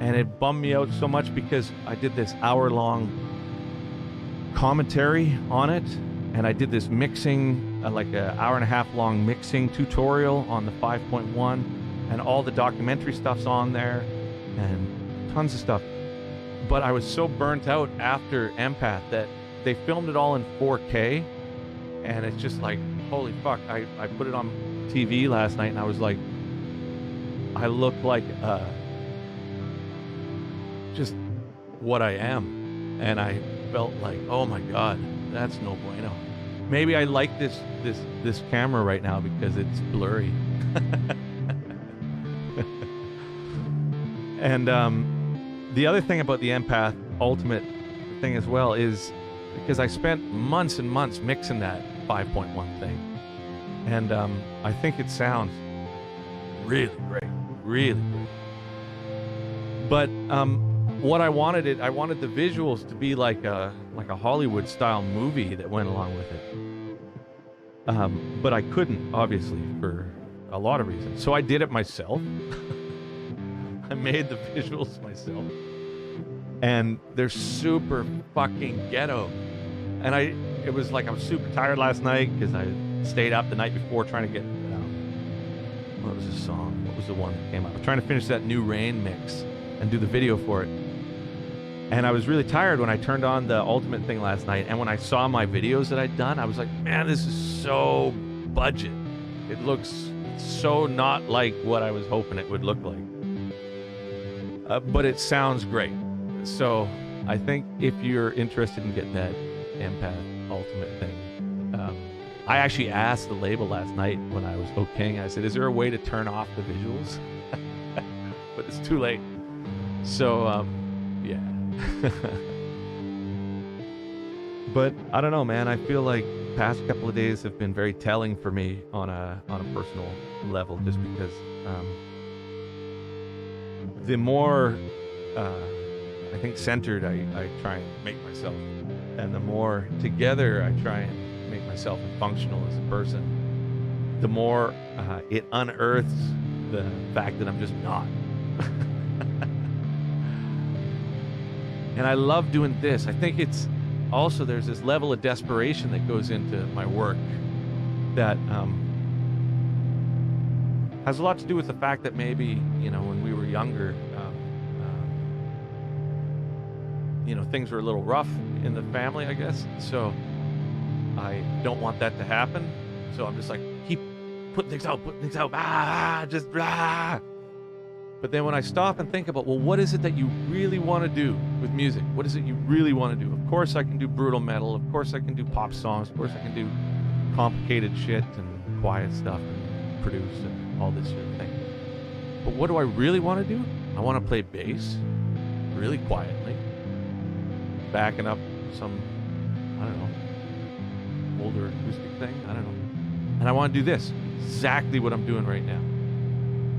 and it bummed me out so much because I did this hour-long commentary on it, and I did this mixing, like an hour-and-a-half-long mixing tutorial on the 5.1, and all the documentary stuff's on there, and tons of stuff. But I was so burnt out after Empath that they filmed it all in 4K, and it's just like, holy fuck. I put it on TV last night, and I was like, I look like just what I am, and I felt like, oh my god, that's no bueno. Maybe I like this camera right now because it's blurry. And the other thing about the Empath Ultimate thing as well is because I spent months and months mixing that 5.1 thing, and I think it sounds really great, really great. But what I wanted the visuals to be like a Hollywood style movie that went along with it. But I couldn't, obviously, for a lot of reasons. So I did it myself. I made the visuals myself. And they're super fucking ghetto. And it was like I was super tired last night because I stayed up the night before trying to get, what was the song? What was the one that came out? I was trying to finish that New Rain mix and do the video for it. And I was really tired when I turned on the Ultimate thing last night. And when I saw my videos that I'd done, I was like, man, this is so budget. It looks so not like what I was hoping it would look like. But it sounds great. So I think if you're interested in getting that Empath Ultimate thing, I actually asked the label last night when I was okaying. I said, is there a way to turn off the visuals? But it's too late. So, yeah. But I don't know, man. I feel like past couple of days have been very telling for me on a personal level, just because the more I think centered I try and make myself, and the more together I try and make myself functional as a person, the more it unearths the fact that I'm just not. And I love doing this. I think it's also, there's this level of desperation that goes into my work that has a lot to do with the fact that maybe, when we were younger, things were a little rough in the family, I guess. So I don't want that to happen. So I'm just like, keep putting things out, just. But then when I stop and think about, well, what is it that you really want to do with music? What is it you really want to do? Of course I can do brutal metal. Of course I can do pop songs. Of course I can do complicated shit and quiet stuff and produce and all this sort of thing. But what do I really want to do? I want to play bass really quietly, backing up some, I don't know, older acoustic thing. I don't know. And I want to do this. Exactly what I'm doing right now.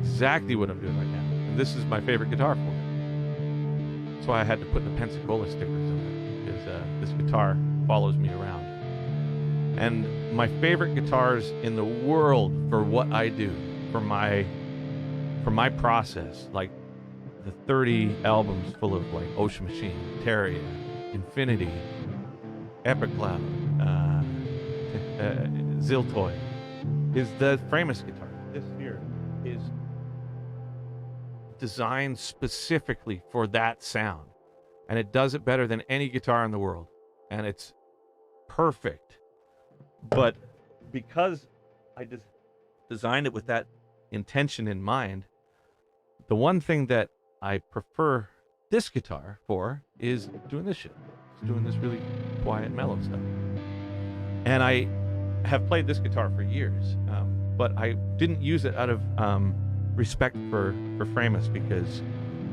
Exactly what I'm doing right now. And this is my favorite guitar for it. That's why I had to put the Pensacola stickers on it, because this guitar follows me around. And my favorite guitars in the world for what I do, for my process, like the 30 albums full of like Ocean Machine, Terria, Infinity, Epic Cloud, Ziltoy, is the Framus guitar. This here is designed specifically for that sound, and it does it better than any guitar in the world, and it's perfect. But because I designed it with that intention in mind, the one thing that I prefer this guitar for is doing this shit. It's doing this really quiet, mellow stuff. And I have played this guitar for years, but I didn't use it out of respect for Framus, because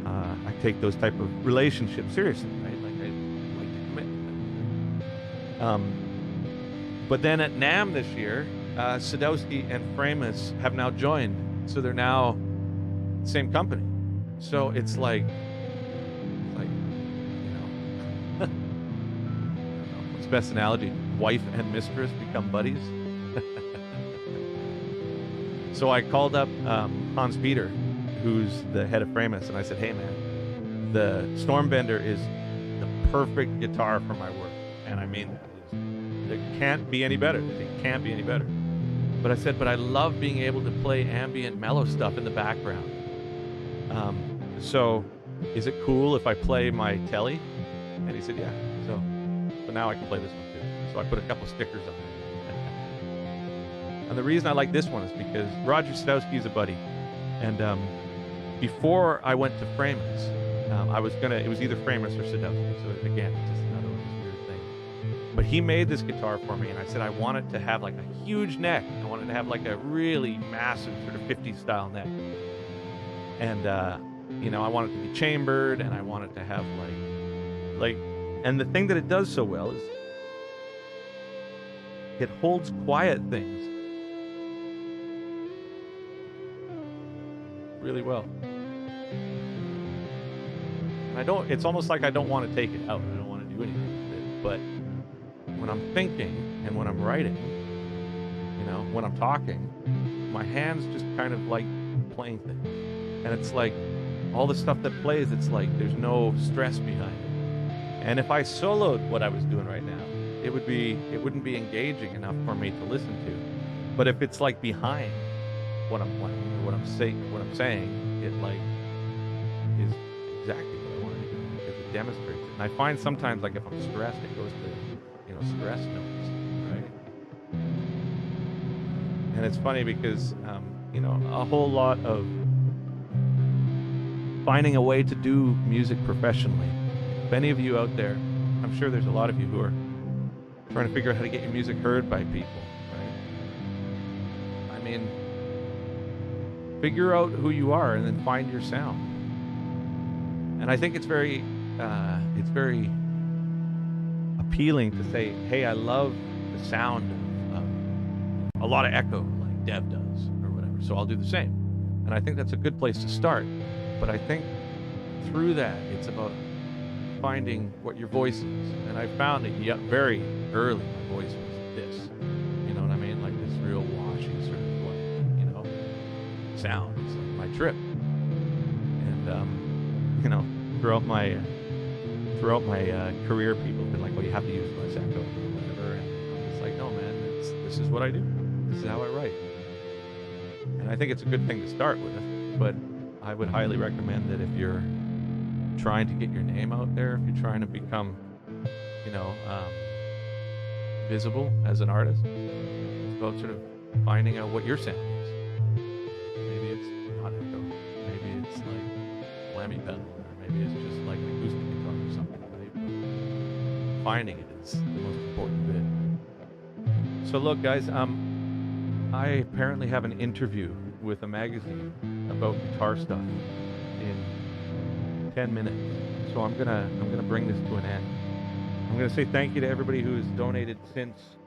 I take those type of relationships seriously, right? Like I like to commit. But then at NAMM this year, Sadowski and Framus have now joined, so they're now the same company. So it's like what's the best analogy? Wife and mistress become buddies. So I called up Hans Peter, who's the head of Framus, and I said, hey man, the Stormbender is the perfect guitar for my work. And I mean that. It can't be any better. It can't be any better. But I said, but I love being able to play ambient mellow stuff in the background. So is it cool if I play my Telly? And he said, yeah. So now I can play this one too. So I put a couple stickers on it. And the reason I like this one is because Roger Sadowski is a buddy. And before I went to Framus, it was either Framus or Sadowski. So again, it's just another weird thing. But he made this guitar for me, and I said I wanted to have like a huge neck. I wanted to have like a really massive sort of 50s style neck. And I want it to be chambered, and I want it to have like, and the thing that it does so well is it holds quiet things really well. And it's almost like I don't want to take it out. I don't want to do anything with it. But when I'm thinking and when I'm writing, when I'm talking, my hands just kind of like playing things. And it's like all the stuff that plays, it's like there's no stress behind it. And if I soloed what I was doing right now, it wouldn't be engaging enough for me to listen to. But if it's like behind what I'm playing or what I'm saying, it like is exactly what I want to do because it demonstrates it. And I find sometimes like if I'm stressed, it goes to stress notes, right? And it's funny because a whole lot of finding a way to do music professionally. If any of you out there, I'm sure there's a lot of you who are trying to figure out how to get your music heard by people, right? I mean, figure out who you are and then find your sound. And I think it's very appealing to say, hey, I love the sound of a lot of echo like Dev does or whatever, so I'll do the same. And I think that's a good place to start. But I think through that, it's about finding what your voice is. And I found that very early my voice was this. You know what I mean? Like this real washy sort of like, sound. It's like my trip. And, throughout my career, people have been like, well, you have to use less echo or whatever. And it's like, no, man, this is what I do. This is how I write. And I think it's a good thing to start with, but I would highly recommend that if you're trying to get your name out there, if you're trying to become, visible as an artist, it's about sort of finding out what your sound is. Maybe it's not echo, maybe it's like whammy pedal, or maybe it's just like an acoustic guitar or something, right? But finding it is the most important bit. So look, guys, I apparently have an interview with a magazine about guitar stuff in 10 minutes. So I'm gonna bring this to an end. I'm gonna say thank you to everybody who has donated since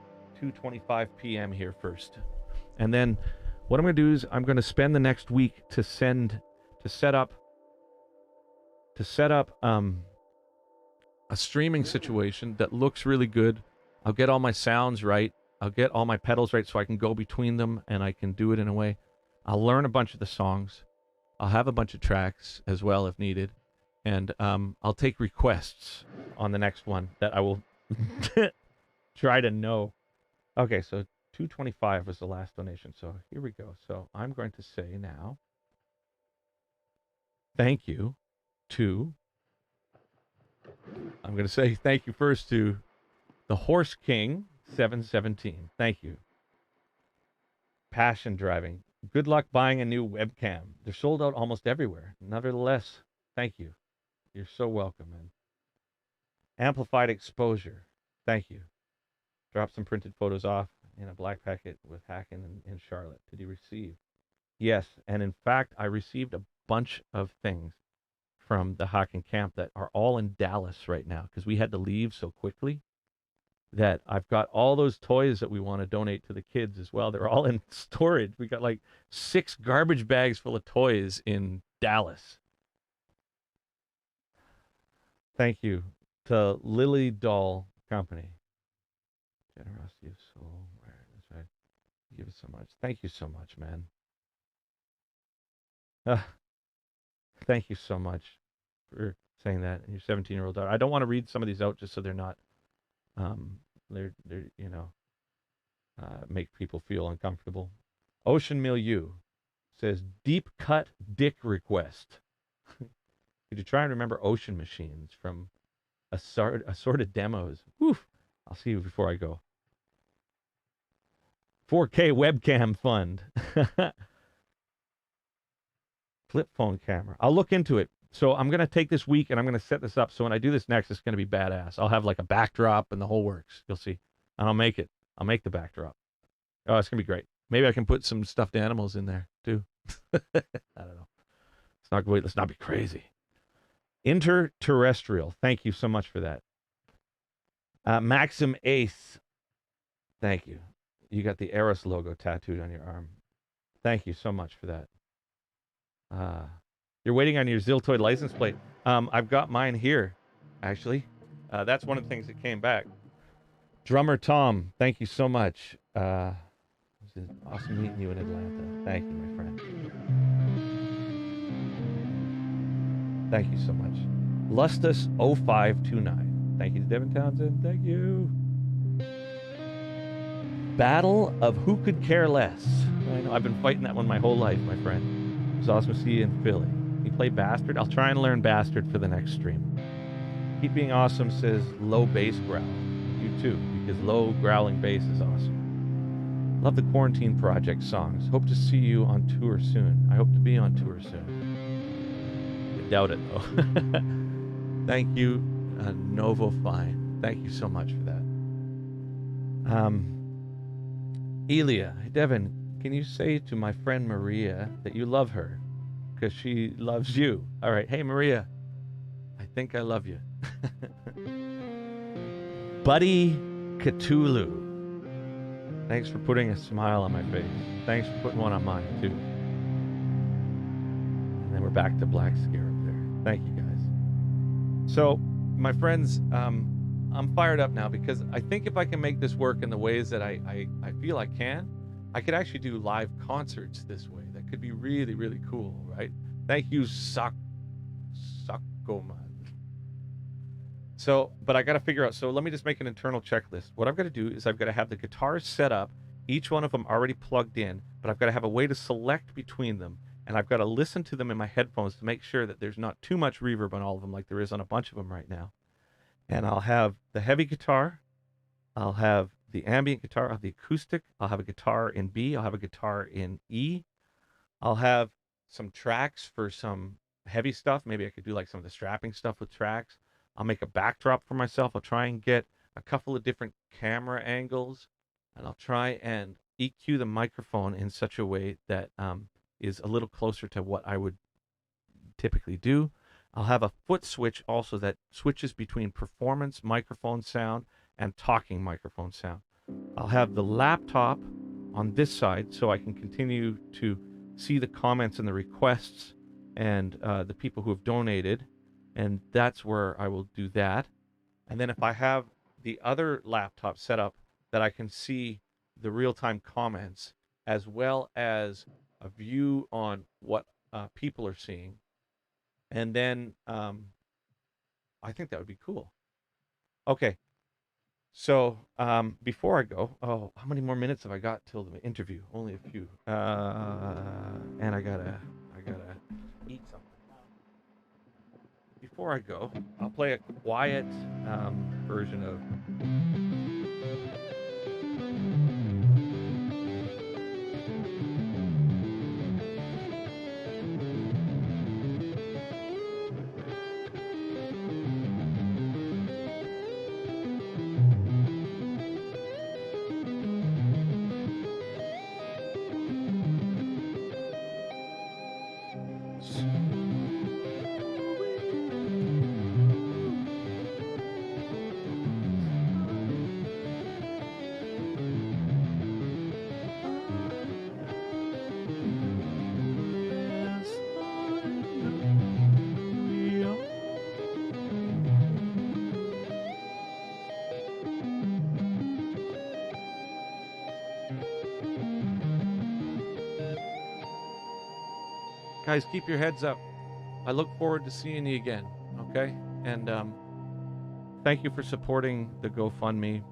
2:25 p.m. here first. And then what I'm gonna do is I'm gonna spend the next week to set up a streaming situation that looks really good. I'll get all my sounds right. I'll get all my pedals right so I can go between them and I can do it in a way. I'll learn a bunch of the songs. I'll have a bunch of tracks as well if needed. And I'll take requests on the next one that I will try to know. Okay, so 225 was the last donation. So here we go. So I'm going to say now, thank you first to the Horse King 717. Thank you. Passion Driving. Good luck buying a new webcam. They're sold out almost everywhere. Nevertheless, thank you. You're so welcome, man. Amplified Exposure. Thank you. Drop some printed photos off in a black packet with Hacken in Charlotte. Did you receive? Yes, and in fact, I received a bunch of things from the Hacken camp that are all in Dallas right now because we had to leave so quickly that I've got all those toys that we want to donate to the kids as well. They're all in storage. We got like 6 garbage bags full of toys in Dallas. Thank you to Lily Doll Company. Generosity of soul. That's right. Give us so much. Thank you so much, man. Thank you so much for saying that. And your 17-year-old daughter. I don't want to read some of these out just so they're not, make people feel uncomfortable. Ocean Milieu says, deep cut dick request. Could you try and remember Ocean Machines from assorted demos? Woof. I'll see you before I go. 4K webcam fund. Flip phone camera. I'll look into it. So I'm going to take this week and I'm going to set this up. So when I do this next, it's going to be badass. I'll have like a backdrop and the whole works. You'll see. And I'll make it. I'll make the backdrop. Oh, it's going to be great. Maybe I can put some stuffed animals in there too. I don't know. Let's not be crazy. Interterrestrial. Thank you so much for that. Maxim Ace. Thank you. You got the Eros logo tattooed on your arm. Thank you so much for that. You're waiting on your Ziltoid license plate. I've got mine here, actually. That's one of the things that came back. Drummer Tom, thank you so much. It was awesome meeting you in Atlanta. Thank you, my friend. Thank you so much. Lustus0529. Thank you to Devin Townsend. Thank you. Battle of Who Could Care Less. I know I've been fighting that one my whole life, my friend. It was awesome to see you in Philly. You play Bastard? I'll try and learn Bastard for the next stream. Keep being awesome says low bass growl. You too, because low growling bass is awesome. Love the Quarantine Project songs. Hope to see you on tour soon. I hope to be on tour soon. I doubt it though. Thank you, Novo Fine. Thank you so much for that. Elia, hey Devin, can you say to my friend Maria that you love her? Because she loves you. All right. Hey, Maria, I think I love you. Buddy Cthulhu. Thanks for putting a smile on my face. Thanks for putting one on mine, too. And then we're back to Black Scare up there. Thank you, guys. So, my friends, I'm fired up now because I think if I can make this work in the ways that I feel I can, I could actually do live concerts this way. That could be really, really cool, right? Thank you, Sakoman. So, but I got to figure out, so let me just make an internal checklist. What I've got to do is I've got to have the guitars set up, each one of them already plugged in, but I've got to have a way to select between them, and I've got to listen to them in my headphones to make sure that there's not too much reverb on all of them like there is on a bunch of them right now. And I'll have the heavy guitar, I'll have the ambient guitar, I'll have the acoustic, I'll have a guitar in B, I'll have a guitar in E, I'll have some tracks for some heavy stuff. Maybe I could do like some of the strapping stuff with tracks. I'll make a backdrop for myself. I'll try and get a couple of different camera angles, and I'll try and EQ the microphone in such a way that is a little closer to what I would typically do. I'll have a foot switch also that switches between performance microphone sound and talking microphone sound. I'll have the laptop on this side so I can continue to see the comments and the requests and the people who have donated, and that's where I will do that. And then if I have the other laptop set up that I can see the real-time comments as well as a view on what people are seeing, and then I think that would be cool. Okay, so before I go, how many more minutes have I got till the interview? Only a few. And I gotta eat something. Before I go, I'll play a quiet version of. Guys, keep your heads up. I look forward to seeing you again, okay? And thank you for supporting the GoFundMe.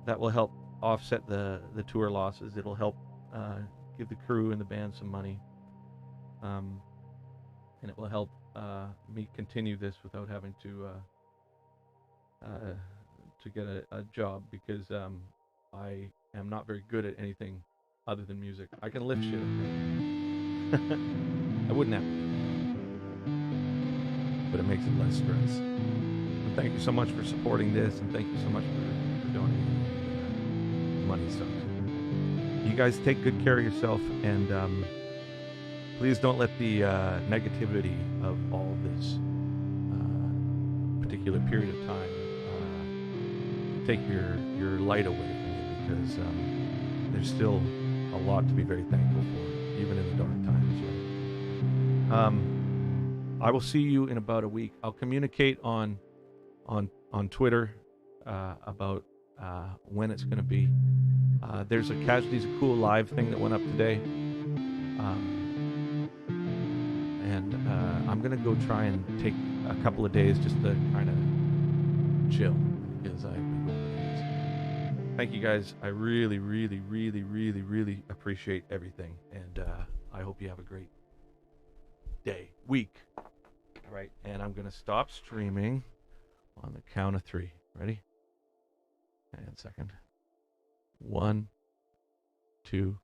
That will help offset the tour losses. It'll help give the crew and the band some money. And it will help me continue this without having to get a job, because I am not very good at anything other than music. I can lift shit. I wouldn't have to, but it makes it less stress. And thank you so much for supporting this, and thank you so much for donating. Money sucks. You guys take good care of yourself, and Please don't let the negativity of all this particular period of time take your light away from you, because there's still a lot to be very thankful for, even in the dark times. Right? I will see you in about a week. I'll communicate on Twitter about when it's going to be. There's a Casualties of Cool live thing that went up today. And I'm going to go try and take a couple of days just to kind of chill, because I've been going bananas. Thank you guys. I really, really, really, really, really appreciate everything. And I hope you have a great day, week. All right. And I'm going to stop streaming on the count of 3. Ready? And second. 1, 2,